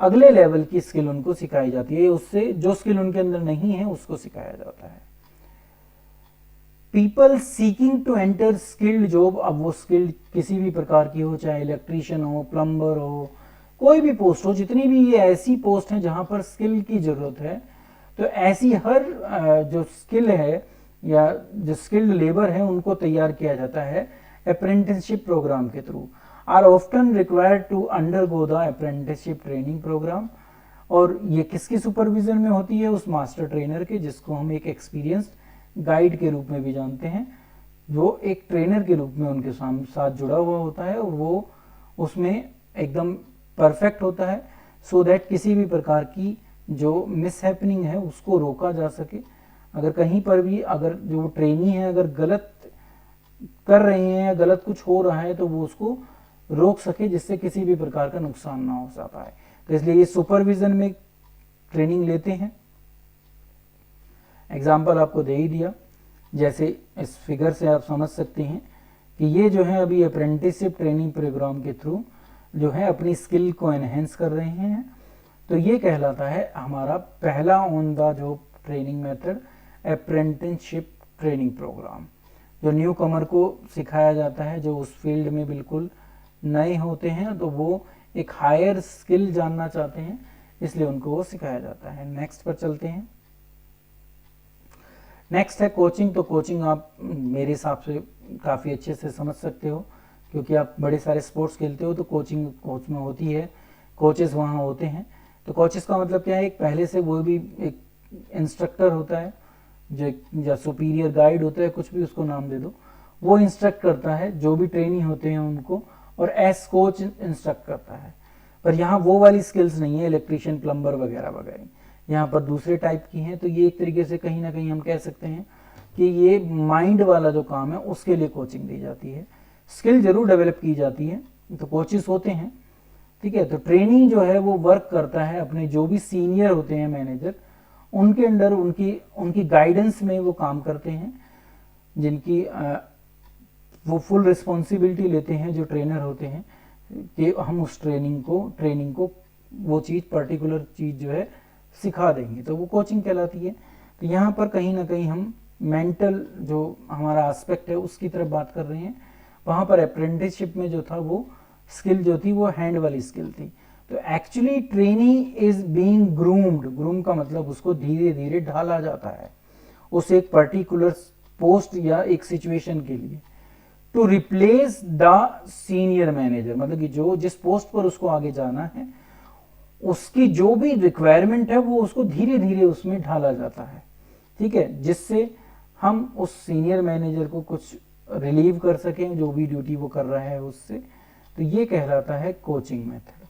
अगले लेवल की स्किल उनको सिखाई जाती है, उससे जो स्किल उनके अंदर नहीं है उसको सिखाया जाता है। People seeking to enter skilled job, अब वो स्किल्ड किसी भी प्रकार की हो, चाहे इलेक्ट्रीशियन हो, प्लम्बर हो, कोई भी पोस्ट हो, जितनी भी ये ऐसी पोस्ट हैं जहां पर स्किल की जरूरत है, तो ऐसी हर जो स्किल है या जो स्किल्ड लेबर है उनको तैयार किया जाता है अप्रेंटिसशिप प्रोग्राम के थ्रू। Are often required to undergo the apprenticeship training program. और ये किसकी सुपरविजन में होती है? उस मास्टर ट्रेनर के, जिसको हम एक एक्सपीरियंस्ड गाइड के रूप में भी जानते हैं, जो एक ट्रेनर के रूप में उनके साथ जुड़ा हुआ होता है और वो उसमें एकदम परफेक्ट होता है, सो दैट किसी भी प्रकार की जो मिसहैपनिंग है उसको रोका जा सके। अगर कहीं पर भी अगर जो ट्रेनी है अगर गलत कर रहे हैं या गलत कुछ हो रहा है तो वो उसको रोक सके, जिससे किसी भी प्रकार का नुकसान ना हो पाए। तो इसलिए ये सुपरविजन में ट्रेनिंग लेते हैं। एग्जाम्पल आपको दे ही दिया, जैसे इस फिगर से आप समझ सकते हैं कि ये जो है अभी अप्रेंटिसशिप ट्रेनिंग प्रोग्राम के थ्रू जो है अपनी स्किल को एनहेंस कर रहे हैं। तो ये कहलाता है हमारा पहला on the job training method apprenticeship training program, जो न्यू कमर को सिखाया जाता है, जो उस फील्ड में बिल्कुल नए होते हैं तो वो एक हायर स्किल जानना चाहते हैं, इसलिए उनको वो सिखाया जाता है। नेक्स्ट पर चलते हैं। नेक्स्ट है कोचिंग। तो कोचिंग आप मेरे हिसाब से काफ़ी अच्छे से समझ सकते हो, क्योंकि आप बड़े सारे स्पोर्ट्स खेलते हो तो कोचिंग कोच में होती है, कोचेस वहाँ होते हैं। तो कोचेस का मतलब क्या है? एक पहले से वो भी एक इंस्ट्रक्टर होता है, जो या सुपीरियर गाइड होता है, कुछ भी उसको नाम दे दो, वो इंस्ट्रक्ट करता है जो भी ट्रेनी होते हैं उनको, और एस कोच इंस्ट्रक्ट करता है। पर यहाँ वो वाली स्किल्स नहीं है, इलेक्ट्रीशियन, प्लम्बर वगैरह वगैरह, यहाँ पर दूसरे टाइप की हैं। तो ये एक तरीके से कहीं ना कहीं हम कह सकते हैं कि ये माइंड वाला जो काम है उसके लिए कोचिंग दी जाती है। स्किल जरूर डेवलप की जाती है, तो कोचेस होते हैं, ठीक है। तो ट्रेनिंग जो है वो वर्क करता है अपने जो भी सीनियर होते हैं मैनेजर, उनके अंडर उनकी गाइडेंस में वो काम करते हैं, जिनकी वो फुल रिस्पॉन्सिबिलिटी लेते हैं जो ट्रेनर होते हैं कि हम उस ट्रेनिंग को वो चीज़ पर्टिकुलर चीज़ जो है सिखा देंगे, तो वो कोचिंग कहलाती है। तो यहाँ पर कहीं ना कहीं हम मेंटल जो हमारा एस्पेक्ट है उसकी तरफ बात कर रहे हैं। वहाँ पर अप्रेंटिसशिप में जो था वो स्किल जो थी वो हैंड वाली स्किल थी। तो actually trainee is being groomed, groom का मतलब उसको धीरे धीरे ढाला जाता है उस एक पर्टिकुलर पोस्ट या एक सिचुएशन के लिए, to replace the senior manager, मतलब कि जो जिस पोस्ट पर उसको आगे जाना है उसकी जो भी रिक्वायरमेंट है वो उसको धीरे धीरे उसमें ढाला जाता है, ठीक है, जिससे हम उस सीनियर मैनेजर को कुछ रिलीव कर सकें जो भी ड्यूटी वो कर रहा है उससे। तो ये कहलाता है कोचिंग मेथड।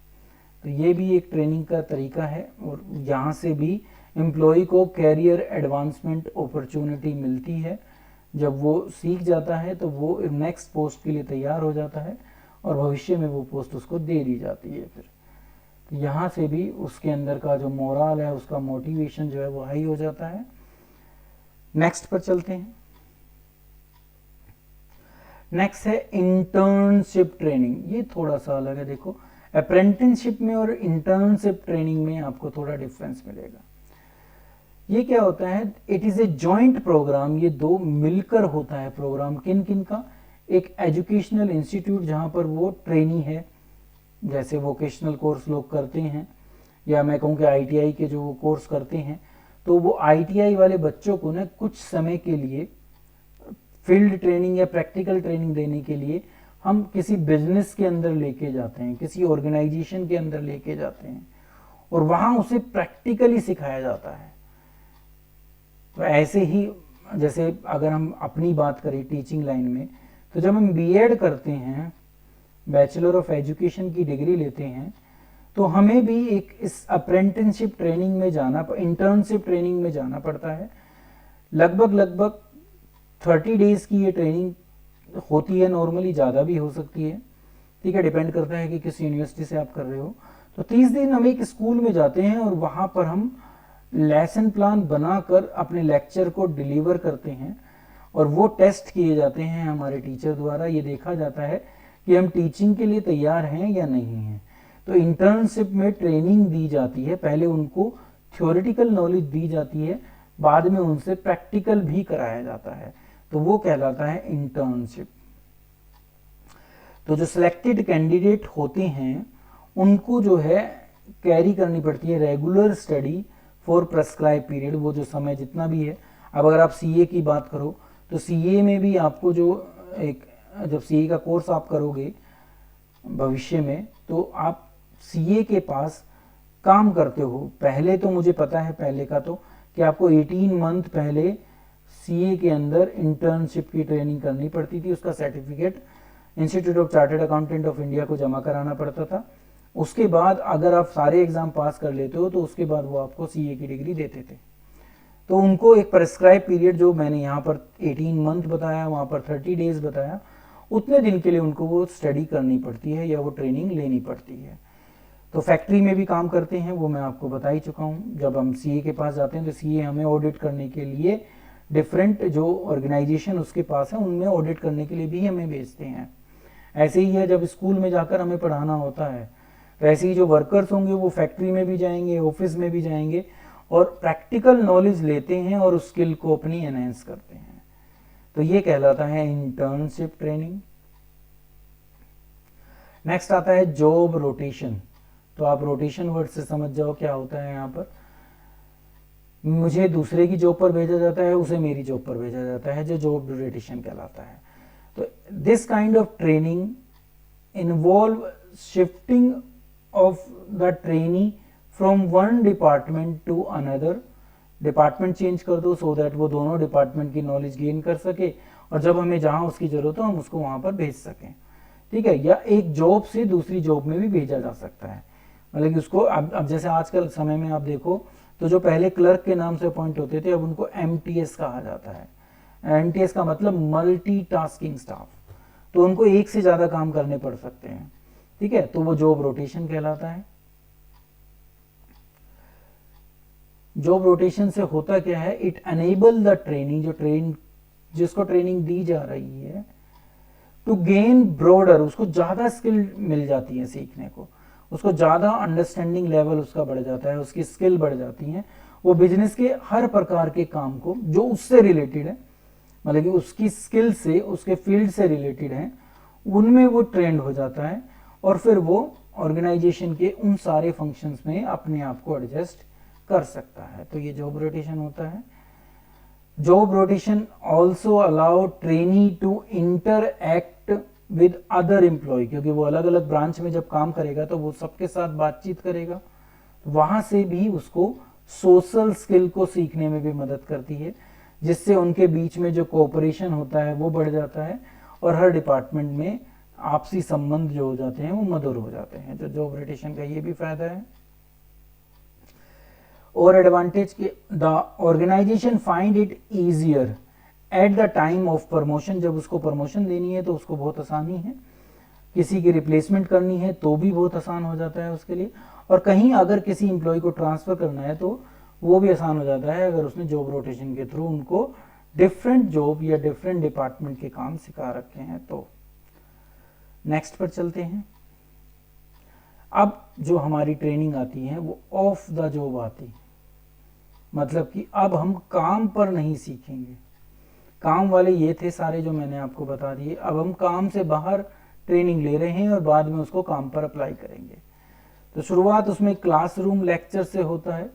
तो ये भी एक ट्रेनिंग का तरीका है, और यहाँ से भी एम्प्लॉय को कैरियर एडवांसमेंट अपॉर्चुनिटी मिलती है। जब वो सीख जाता है तो वो नेक्स्ट पोस्ट के लिए तैयार हो जाता है और भविष्य में वो पोस्ट उसको दे दी जाती है। फिर तो यहाँ से भी उसके अंदर का जो मोरल है, उसका मोटिवेशन जो है वो हाई हो जाता है। नेक्स्ट पर चलते हैं। नेक्स्ट है इंटर्नशिप ट्रेनिंग। ये थोड़ा सा अलग है। देखो, अप्रेंटिसशिप में और इंटर्नशिप ट्रेनिंग में आपको थोड़ा डिफरेंस मिलेगा। ये क्या होता है? It is a joint program. ये दो मिलकर होता है प्रोग्राम। किन किन का? एक एजुकेशनल इंस्टीट्यूट जहां पर वो ट्रेनी है, जैसे वोकेशनल कोर्स लोग करते हैं, या मैं कहूँ कि ITI के जो कोर्स करते हैं, तो वो ITI वाले बच्चों को ना कुछ समय के लिए फील्ड ट्रेनिंग या प्रैक्टिकल ट्रेनिंग देने के लिए हम किसी बिजनेस के अंदर लेके जाते हैं, किसी ऑर्गेनाइजेशन के अंदर लेके जाते हैं, और वहां उसे प्रैक्टिकली सिखाया जाता है। तो ऐसे ही जैसे अगर हम अपनी बात करें टीचिंग लाइन में, तो जब हम बीएड करते हैं, बैचलर ऑफ एजुकेशन की डिग्री लेते हैं, तो हमें भी एक इस अप्रेंटिसशिप ट्रेनिंग में जाना, इंटर्नशिप ट्रेनिंग में जाना पड़ता है। लगभग 30 डेज की ये ट्रेनिंग होती है, नॉर्मली ज़्यादा भी हो सकती है, ठीक है, डिपेंड करता है कि किस यूनिवर्सिटी से आप कर रहे हो। तो 30 दिन हम एक स्कूल में जाते हैं और वहाँ पर हम लेसन प्लान बनाकर अपने लेक्चर को डिलीवर करते हैं, और वो टेस्ट किए जाते हैं हमारे टीचर द्वारा। ये देखा जाता है कि हम टीचिंग के लिए तैयार हैं या नहीं हैं। तो इंटर्नशिप में ट्रेनिंग दी जाती है, पहले उनको थ्योरेटिकल नॉलेज दी जाती है, बाद में उनसे प्रैक्टिकल भी कराया जाता है, तो वो कहलाता है इंटर्नशिप। तो जो सिलेक्टेड कैंडिडेट होते हैं उनको जो है कैरी करनी पड़ती है regular study for prescribe period, वो जो समय जितना भी है। अब अगर आप सीए की बात करो तो सीए में भी आपको जो एक, जब सीए का कोर्स आप करोगे भविष्य में, तो आप सीए के पास काम करते हो। पहले तो मुझे पता है पहले का तो कि आपको 18 मंथ पहले सीए के अंदर इंटर्नशिप की ट्रेनिंग करनी पड़ती थी, उसका certificate institute of chartered accountant of India को जमा कराना पड़ता था। उसके बाद अगर आप सारे एग्जाम पास कर लेते हो तो उसके बाद वो आपको सीए की डिग्री देते थे। तो उनको एक प्रेस्क्राइब पीरियड, जो मैंने यहाँ पर 18 मंथ बताया, वहाँ पर 30 डेज बताया, उतने दिन के लिए उनको वो स्टडी करनी पड़ती है या वो ट्रेनिंग लेनी पड़ती है। तो फैक्ट्री में भी काम करते हैं, वो मैं आपको बता ही चुका हूँ। जब हम सीए के पास जाते हैं तो सीए हमें ऑडिट करने के लिए डिफरेंट जो ऑर्गेनाइजेशन उसके पास है उनमें ऑडिट करने के लिए भी हमें भेजते हैं। ऐसे ही है जब स्कूल में जाकर हमें पढ़ाना होता है, तो ऐसे ही जो वर्कर्स होंगे वो फैक्ट्री में भी जाएंगे, ऑफिस में भी जाएंगे और प्रैक्टिकल नॉलेज लेते हैं और उस स्किल को अपनी एनहेंस करते हैं। तो ये कहलाता है इंटर्नशिप ट्रेनिंग। नेक्स्ट आता है जॉब रोटेशन। तो आप रोटेशन वर्ड से समझ जाओ क्या होता है। यहाँ पर मुझे दूसरे की जॉब पर भेजा जाता है, उसे मेरी जॉब पर भेजा जाता है, जो जॉब रोटेशन कहलाता है। तो this kind of training involve shifting of the trainee from one department to another. Department change कर दो सो दैट वो दोनों डिपार्टमेंट की नॉलेज गेन कर सके, और जब हमें जहां उसकी जरूरत हो हम उसको वहां पर भेज सकें, ठीक है। या एक जॉब से दूसरी जॉब में भी भेजा जा सकता है, मतलब कि उसको अब जैसे आजकल समय में आप देखो तो जो पहले क्लर्क के नाम से अपॉइंट होते थे, अब उनको एमटीएस कहा जाता है। एमटीएस का मतलब मल्टीटास्किंग स्टाफ, तो उनको एक से ज्यादा काम करने पड़ सकते हैं, ठीक है। तो वो जॉब रोटेशन कहलाता है। जॉब रोटेशन से होता क्या है, इट एनेबल द ट्रेनिंग, जिसको ट्रेनिंग दी जा रही है, टू गेन ब्रॉडर, उसको ज्यादा स्किल मिल जाती है सीखने को, उसको ज्यादा अंडरस्टैंडिंग लेवल उसका बढ़ जाता है, उसकी स्किल बढ़ जाती है। वो बिजनेस के हर प्रकार के काम को जो उससे रिलेटेड है, मतलब कि उसकी स्किल से, उसके फील्ड से रिलेटेड है, उनमें वो ट्रेंड हो जाता है और फिर वो ऑर्गेनाइजेशन के उन सारे फंक्शंस में अपने आप को एडजस्ट कर सकता है। तो ये जॉब रोटेशन होता है। Job rotation also allow trainee to interact with other employ, क्योंकि वो अलग अलग ब्रांच में जब काम करेगा तो वो सबके साथ बातचीत करेगा, वहां से भी उसको सोशल स्किल को सीखने में भी मदद करती है, जिससे उनके बीच में जो कोऑपरेशन होता है वो बढ़ जाता है और हर डिपार्टमेंट में आपसी संबंध जो हो जाते हैं वो मधुर हो जाते हैं। तो जॉब रोटेशन का ये भी फायदा है। और एडवांटेज के, the organization find it easier at the time of promotion, जब उसको प्रमोशन देनी है तो उसको बहुत आसानी है, किसी की रिप्लेसमेंट करनी है तो भी बहुत आसान हो जाता है उसके लिए, और कहीं अगर किसी एम्प्लॉय को ट्रांसफर करना है तो वो भी आसान हो जाता है अगर उसने जॉब रोटेशन के थ्रू उनको डिफरेंट जॉब या डिफरेंट डिपार्टमेंट के काम सिखा रखे हैं। तो नेक्स्ट पर चलते हैं। अब जो हमारी ट्रेनिंग आती है वो ऑफ द जॉब आती है, मतलब कि अब हम काम पर नहीं सीखेंगे। काम वाले ये थे सारे जो मैंने आपको बता दिए, अब हम काम से बाहर ट्रेनिंग ले रहे हैं और बाद में उसको काम पर अप्लाई करेंगे। तो शुरुआत उसमें क्लासरूम लेक्चर से होता है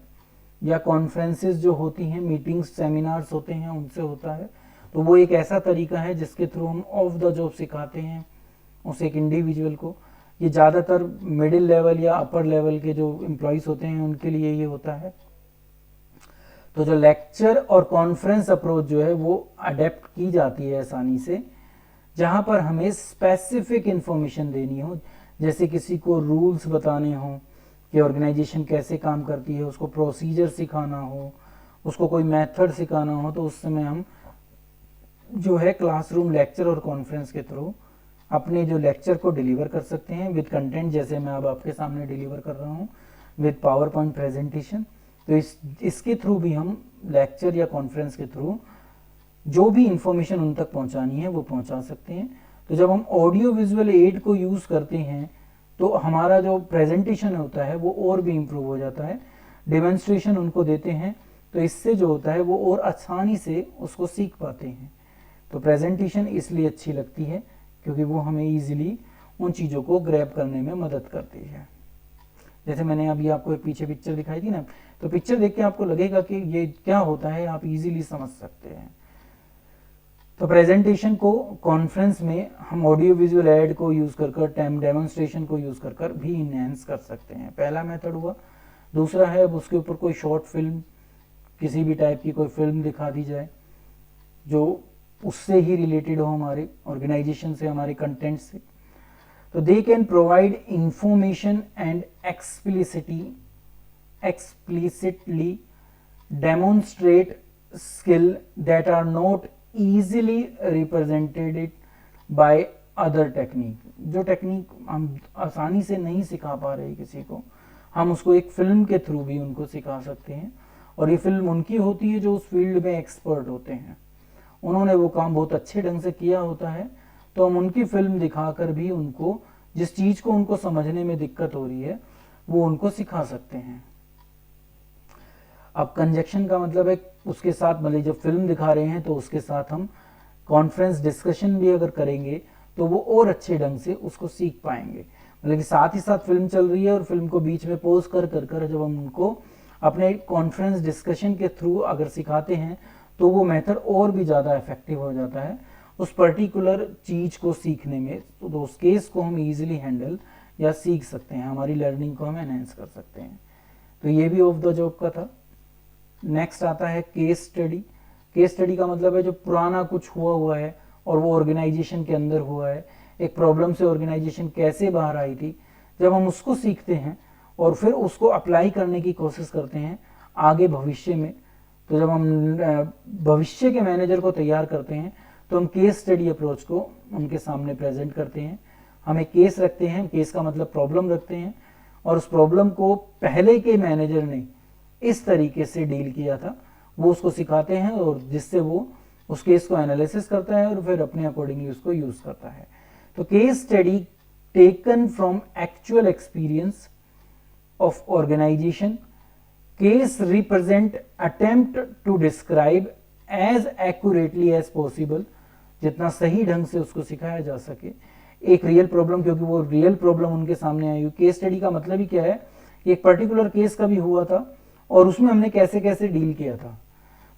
या कॉन्फ्रेंसेस जो होती हैं, मीटिंग्स, सेमिनार्स होते हैं, उनसे होता है। तो वो एक ऐसा तरीका है जिसके थ्रू हम ऑफ द जॉब सिखाते हैं उस एक इंडिविजुअल को। ये ज़्यादातर मिडिल लेवल या अपर लेवल के जो एम्प्लॉयज़ होते हैं उनके लिए ये होता है। तो जो लेक्चर और कॉन्फ्रेंस अप्रोच जो है वो अडेप्ट की जाती है आसानी से, जहाँ पर हमें स्पेसिफिक इंफॉर्मेशन देनी हो, जैसे किसी को रूल्स बताने हो कि ऑर्गेनाइजेशन कैसे काम करती है, उसको प्रोसीजर सिखाना हो, उसको कोई मेथड सिखाना हो, तो उस समय हम जो है क्लासरूम लेक्चर और कॉन्फ्रेंस के थ्रू अपने जो लेक्चर को डिलीवर कर सकते हैं विद कंटेंट, जैसे मैं अब आपके सामने डिलीवर कर रहा हूँ विद पावर पॉइंट प्रेजेंटेशन। तो इसके थ्रू भी हम लेक्चर या कॉन्फ्रेंस के थ्रू जो भी इंफॉर्मेशन उन तक पहुंचानी है वो पहुंचा सकते हैं। तो जब हम ऑडियो विजुअल एड को यूज करते हैं तो हमारा जो प्रेजेंटेशन होता है वो और भी इम्प्रूव हो जाता है। डेमोन्स्ट्रेशन उनको देते हैं तो इससे जो होता है वो और आसानी से उसको सीख पाते हैं। तो प्रेजेंटेशन इसलिए अच्छी लगती है क्योंकि वो हमें ईजिली उन चीज़ों को ग्रैब करने में मदद करती है। जैसे मैंने अभी आपको एक पीछे पिक्चर दिखाई थी ना, तो पिक्चर देख के आपको लगेगा कि ये क्या होता है, आप इजीली समझ सकते हैं। तो प्रेजेंटेशन को कॉन्फ्रेंस में हम ऑडियो विजुअल ऐड को यूज कर डेमोन्स्ट्रेशन को यूज कर भी इनहेंस कर सकते हैं। पहला मेथड हुआ। दूसरा है अब उसके ऊपर कोई शॉर्ट फिल्म, किसी भी टाइप की कोई फिल्म दिखा दी जाए जो उससे ही रिलेटेड हो, हमारे ऑर्गेनाइजेशन से, हमारे कंटेंट से। तो they can provide information and explicitly demonstrate skill that are not easily represented by other technique। जो टेक्निक हम आसानी से नहीं सिखा पा रहे किसी को, हम उसको एक फिल्म के थ्रू भी उनको सिखा सकते हैं। और ये फिल्म उनकी होती है जो उस फील्ड में एक्सपर्ट होते हैं, उन्होंने वो काम बहुत अच्छे ढंग से किया होता है। तो हम उनकी फिल्म दिखाकर भी उनको जिस चीज को उनको समझने में दिक्कत हो रही है वो उनको सिखा सकते हैं। अब कंजक्शन का मतलब है उसके साथ, मतलब जब फिल्म दिखा रहे हैं तो उसके साथ हम कॉन्फ्रेंस डिस्कशन भी अगर करेंगे तो वो और अच्छे ढंग से उसको सीख पाएंगे। मतलब कि साथ ही साथ फिल्म चल रही है और फिल्म को बीच में पॉज कर जब हम उनको अपने कॉन्फ्रेंस डिस्कशन के थ्रू अगर सिखाते हैं तो वो मेथड और भी ज़्यादा इफेक्टिव हो जाता है उस पर्टिकुलर चीज को सीखने में। तो उस केस को हम इजीली हैंडल या सीख सकते हैं, हमारी लर्निंग को हम एनहेंस कर सकते हैं। तो ये भी ऑफ द जॉब का था। नेक्स्ट आता है केस स्टडी। केस स्टडी का मतलब है जो पुराना कुछ हुआ है और वो ऑर्गेनाइजेशन के अंदर हुआ है, एक प्रॉब्लम से ऑर्गेनाइजेशन कैसे बाहर आई थी, जब हम उसको सीखते हैं और फिर उसको अप्लाई करने की कोशिश करते हैं आगे भविष्य में। तो जब हम भविष्य के मैनेजर को तैयार करते हैं तो हम केस स्टडी अप्रोच को उनके सामने प्रेजेंट करते हैं। हम एक केस रखते हैं, केस का मतलब प्रॉब्लम रखते हैं, और उस प्रॉब्लम को पहले के मैनेजर ने इस तरीके से डील किया था वो उसको सिखाते हैं, और जिससे वो उस केस को एनालिसिस करता है और फिर अपने अकॉर्डिंगली उसको यूज करता है। तो case study taken from actual experience of organization. Case represent attempt to describe as accurately as possible, जितना सही ढंग से उसको सिखाया जा सके, एक रियल प्रॉब्लम, क्योंकि वो रियल प्रॉब्लम उनके सामने आई हुई। केस स्टडी का मतलब ही क्या है, एक पर्टिकुलर केस का भी हुआ था और उसमें हमने कैसे कैसे डील किया था।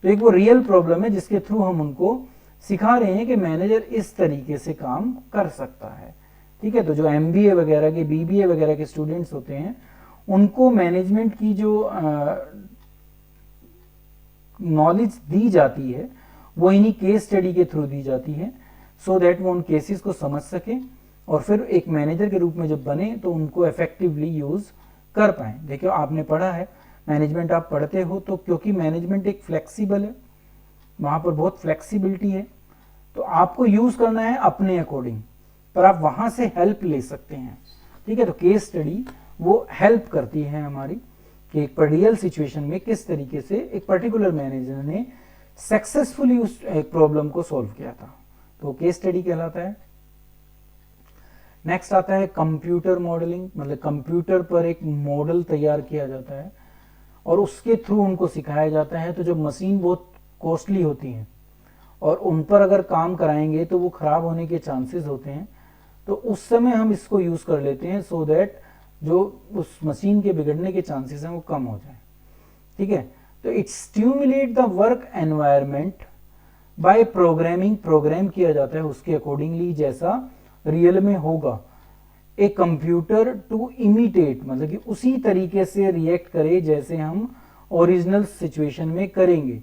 तो एक वो रियल प्रॉब्लम है जिसके थ्रू हम उनको सिखा रहे हैं कि मैनेजर इस तरीके से काम कर सकता है। ठीक है, तो जो MBA वगैरह के, BBA वगैरह के स्टूडेंट्स होते हैं उनको मैनेजमेंट की जो नॉलेज दी जाती है वो इन्हीं केस स्टडी के थ्रू दी जाती है, सो दैट वो उन केसेस को समझ सके और फिर एक मैनेजर के रूप में जब बने तो उनको इफेक्टिवली यूज कर पाए। देखिए आपने पढ़ा है, मैनेजमेंट आप पढ़ते हो तो क्योंकि मैनेजमेंट एक फ्लेक्सिबल है, वहां पर बहुत फ्लेक्सिबिलिटी है, तो आपको यूज करना है अपने अकॉर्डिंग, पर आप वहां से हेल्प ले सकते हैं। ठीक है, तो केस स्टडी वो हेल्प करती है हमारी कि एक रियल सिचुएशन में किस तरीके से एक पर्टिकुलर मैनेजर ने सक्सेसफुली उस एक प्रॉब्लम को सॉल्व किया था, तो केस स्टडी कहलाता है। नेक्स्ट आता है कंप्यूटर मॉडलिंग, मतलब कंप्यूटर पर एक मॉडल तैयार किया जाता है और उसके थ्रू उनको सिखाया जाता है। तो जो मशीन बहुत कॉस्टली होती हैं और उन पर अगर काम कराएंगे तो वो खराब होने के चांसेस होते हैं, तो उस समय हम इसको यूज कर लेते हैं सो दैट जो उस मशीन के बिगड़ने के चांसेस हैं वो कम हो जाए। ठीक है, तो it stimulate the work environment by programming, program किया जाता है उसके अकॉर्डिंगली जैसा रियल में होगा। ए कंप्यूटर टू इमिटेट, मतलब कि उसी तरीके से रिएक्ट करे जैसे हम ओरिजिनल सिचुएशन में करेंगे।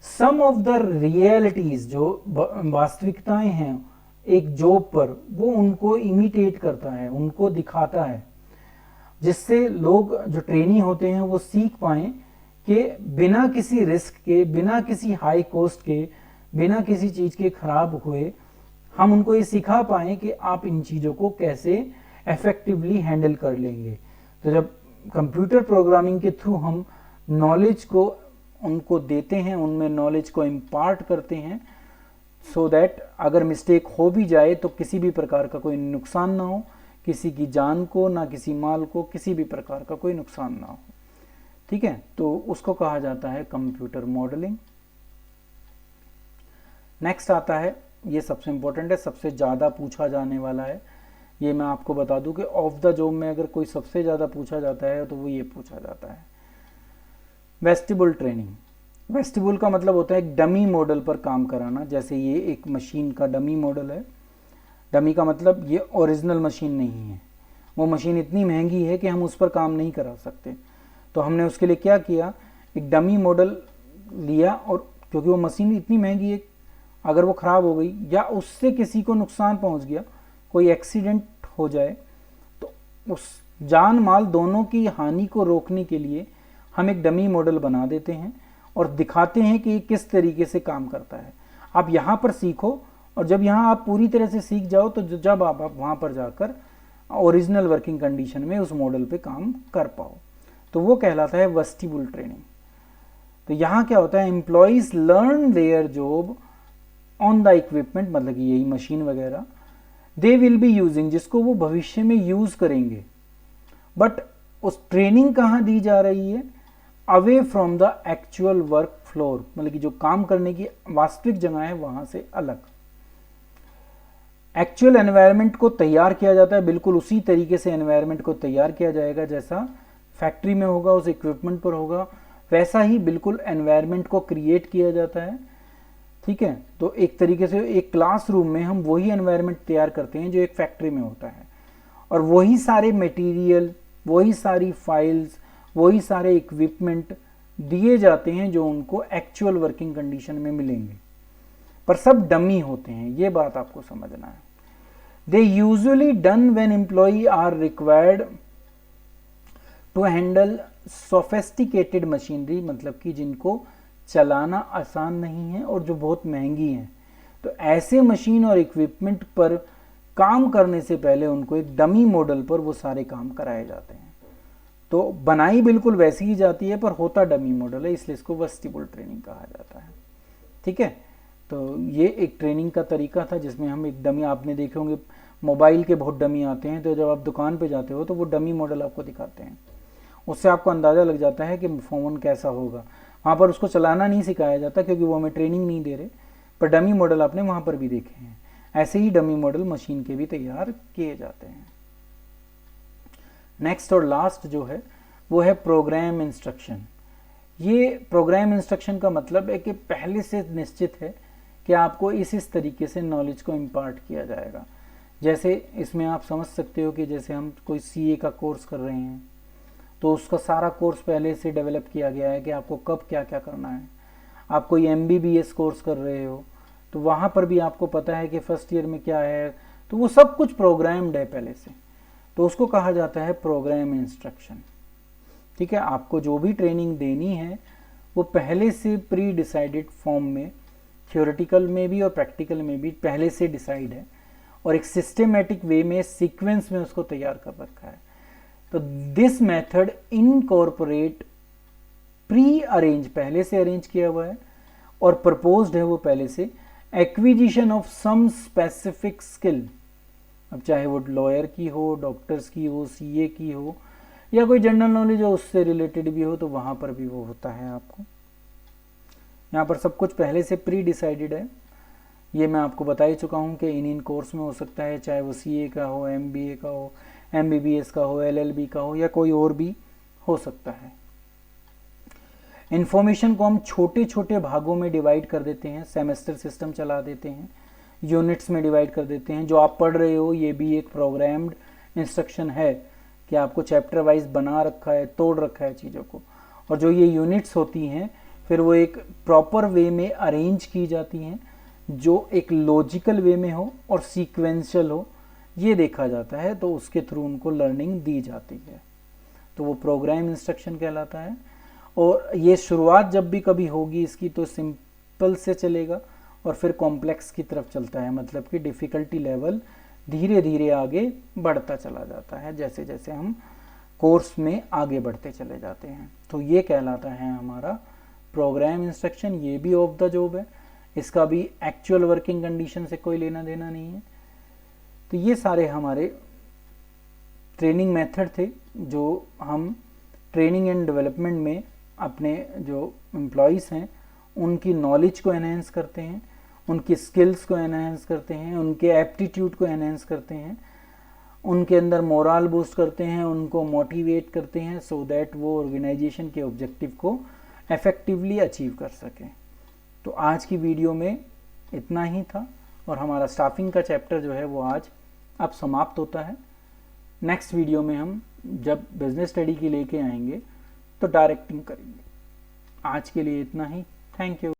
सम ऑफ द रियलिटीज, जो वास्तविकताएं हैं एक जॉब पर, वो उनको इमिटेट करता है, उनको दिखाता है, जिससे लोग जो ट्रेनी होते हैं वो सीख पाएं कि बिना किसी रिस्क के, बिना किसी हाई कॉस्ट के, बिना किसी चीज के खराब हुए हम उनको ये सिखा पाएं कि आप इन चीजों को कैसे इफेक्टिवली हैंडल कर लेंगे। तो जब कंप्यूटर प्रोग्रामिंग के थ्रू हम नॉलेज को उनको देते हैं, उनमें नॉलेज को इम्पार्ट करते हैं, सो दैट अगर मिस्टेक हो भी जाए तो किसी भी प्रकार का कोई नुकसान ना हो, किसी की जान को ना किसी माल को किसी भी प्रकार का कोई नुकसान ना हो। ठीक है, तो उसको कहा जाता है कंप्यूटर मॉडलिंग। नेक्स्ट आता है, ये सबसे इंपॉर्टेंट है, सबसे ज़्यादा पूछा जाने वाला है। ये मैं आपको बता दूं कि ऑफ द जॉब में अगर कोई सबसे ज़्यादा पूछा जाता है तो वो ये पूछा जाता है वेस्टिबुल ट्रेनिंग। वेस्टिबुल का मतलब होता है एक डमी मॉडल पर काम कराना। जैसे ये एक मशीन का डमी मॉडल है। डमी का मतलब ये ओरिजिनल मशीन नहीं है, वो मशीन इतनी महंगी है कि हम उस पर काम नहीं करा सकते। तो हमने उसके लिए क्या किया, एक डमी मॉडल लिया, और क्योंकि वो मशीन इतनी महंगी है, अगर वो ख़राब हो गई या उससे किसी को नुकसान पहुंच गया, कोई एक्सीडेंट हो जाए, तो उस जान माल दोनों की हानि को रोकने के लिए हम एक डमी मॉडल बना देते हैं और दिखाते हैं कि ये किस तरीके से काम करता है। आप यहाँ पर सीखो, और जब यहाँ आप पूरी तरह से सीख जाओ तो जब आप वहाँ पर जाकर ओरिजिनल वर्किंग कंडीशन में उस मॉडल पे काम कर पाओ, तो वो कहलाता है वेस्टिबुल ट्रेनिंग। तो यहाँ क्या होता है, employees learn their job on the equipment, मतलब कि यही मशीन वगैरह, दे विल बी यूजिंग, जिसको वो भविष्य में यूज करेंगे। बट उस ट्रेनिंग कहाँ दी जा रही है, away from the actual work floor, मतलब कि जो काम करने की वास्तविक जगह है वहां से अलग। एक्चुअल एनवायरनमेंट को तैयार किया जाता है, बिल्कुल उसी तरीके से एनवायरनमेंट को तैयार किया जाएगा जैसा फैक्ट्री में होगा, उस इक्विपमेंट पर होगा, वैसा ही बिल्कुल एनवायरनमेंट को क्रिएट किया जाता है। ठीक है, तो एक तरीके से एक क्लासरूम में हम वही एनवायरनमेंट तैयार करते हैं जो एक फैक्ट्री में होता है, और वही सारे मटेरियल, वही सारी फाइल्स, वही सारे इक्विपमेंट दिए जाते हैं जो उनको एक्चुअल वर्किंग कंडीशन में मिलेंगे, पर सब डमी होते हैं, ये बात आपको समझना है। They usually done when employee are required to handle sophisticated machinery, मतलब कि जिनको चलाना आसान नहीं है और जो बहुत महंगी है। तो ऐसे मशीन और इक्विपमेंट पर काम करने से पहले उनको एक डमी मॉडल पर वो सारे काम कराए जाते हैं। तो बनाई बिल्कुल वैसी ही जाती है पर होता डमी मॉडल है, इसलिए इसको वेस्टिबुल ट्रेनिंग कहा जाता है। ठीक है, तो ये एक ट्रेनिंग का तरीका था जिसमें हम एक डमी, आपने देखे होंगे मोबाइल के बहुत डमी आते हैं, तो जब आप दुकान पे जाते हो तो वो डमी मॉडल आपको दिखाते हैं, उससे आपको अंदाज़ा लग जाता है कि फ़ोन कैसा होगा। वहाँ पर उसको चलाना नहीं सिखाया जाता क्योंकि वो हमें ट्रेनिंग नहीं दे रहे, पर डमी मॉडल आपने वहाँ पर भी देखे हैं। ऐसे ही डमी मॉडल मशीन के भी तैयार किए जाते हैं। नेक्स्ट और लास्ट जो है वो है प्रोग्राम इंस्ट्रक्शन। ये प्रोग्राम इंस्ट्रक्शन का मतलब है कि पहले से निश्चित है कि आपको इस तरीके से नॉलेज को इम्पार्ट किया जाएगा। जैसे इसमें आप समझ सकते हो कि जैसे हम कोई सीए का कोर्स कर रहे हैं तो उसका सारा कोर्स पहले से डेवलप किया गया है कि आपको कब क्या क्या करना है। आप कोई एमबीबीएस कोर्स कर रहे हो तो वहाँ पर भी आपको पता है कि फर्स्ट ईयर में क्या है, तो वो सब कुछ प्रोग्राम्ड है पहले से, तो उसको कहा जाता है प्रोग्राम इंस्ट्रक्शन। ठीक है, आपको जो भी ट्रेनिंग देनी है वो पहले से प्री डिसाइडेड फॉर्म में, थियोरेटिकल में भी और प्रैक्टिकल में भी पहले से डिसाइड है, और एक सिस्टमेटिक वे में, सीक्वेंस में उसको तैयार कर रखा है। तो this method incorporate pre arrange, पहले से अरेंज किया हुआ है, और प्रपोज्ड है वो पहले से, acquisition of some specific skill, अब चाहे वो लॉयर की हो, डॉक्टर्स की हो, सीए की हो, या कोई जनरल नॉलेज हो उससे रिलेटेड भी हो, तो वहाँ पर भी वो होता है। आपको यहाँ पर सब कुछ पहले से प्री डिसाइडेड है। ये मैं आपको बता ही चुका हूँ कि इन कोर्स में हो सकता है, चाहे वो सीए का हो, एमबीए का हो, एमबीबीएस का हो, एलएलबी का हो, या कोई और भी हो सकता है। इन्फॉर्मेशन को हम छोटे छोटे भागों में डिवाइड कर देते हैं, सेमेस्टर सिस्टम चला देते हैं, यूनिट्स में डिवाइड कर देते हैं। जो आप पढ़ रहे हो ये भी एक प्रोग्राम्ड इंस्ट्रक्शन है कि आपको चैप्टर वाइज बना रखा है, तोड़ रखा है चीज़ों को, और जो ये यूनिट्स होती हैं फिर वो एक प्रॉपर वे में अरेंज की जाती हैं, जो एक लॉजिकल वे में हो और सीक्वेंशियल हो, ये देखा जाता है, तो उसके थ्रू उनको लर्निंग दी जाती है, तो वो प्रोग्राम इंस्ट्रक्शन कहलाता है। और ये शुरुआत जब भी कभी होगी इसकी तो सिंपल से चलेगा और फिर कॉम्प्लेक्स की तरफ चलता है, मतलब कि डिफ़िकल्टी लेवल धीरे धीरे आगे बढ़ता चला जाता है जैसे जैसे हम कोर्स में आगे बढ़ते चले जाते हैं। तो ये कहलाता है हमारा प्रोग्राम इंस्ट्रक्शन। ये भी ऑफ द जॉब है, इसका भी एक्चुअल वर्किंग कंडीशन से कोई लेना देना नहीं है। तो ये सारे हमारे ट्रेनिंग मेथड थे जो हम ट्रेनिंग एंड डेवलपमेंट में अपने जो एम्प्लॉयज़ हैं उनकी नॉलेज को एनहेंस करते हैं, उनकी स्किल्स को एनहेंस करते हैं, उनके एप्टीट्यूड को एनहेंस करते हैं, उनके अंदर मोरल बूस्ट करते हैं, उनको मोटिवेट करते हैं, सो दैट वो ऑर्गेनाइजेशन के ऑब्जेक्टिव को इफेक्टिवली अचीव कर सकें। तो आज की वीडियो में इतना ही था और हमारा स्टाफिंग का चैप्टर जो है वो आज अब समाप्त होता है। नेक्स्ट वीडियो में हम जब बिजनेस स्टडी की लेके आएंगे तो डायरेक्टिंग करेंगे। आज के लिए इतना ही। Thank you.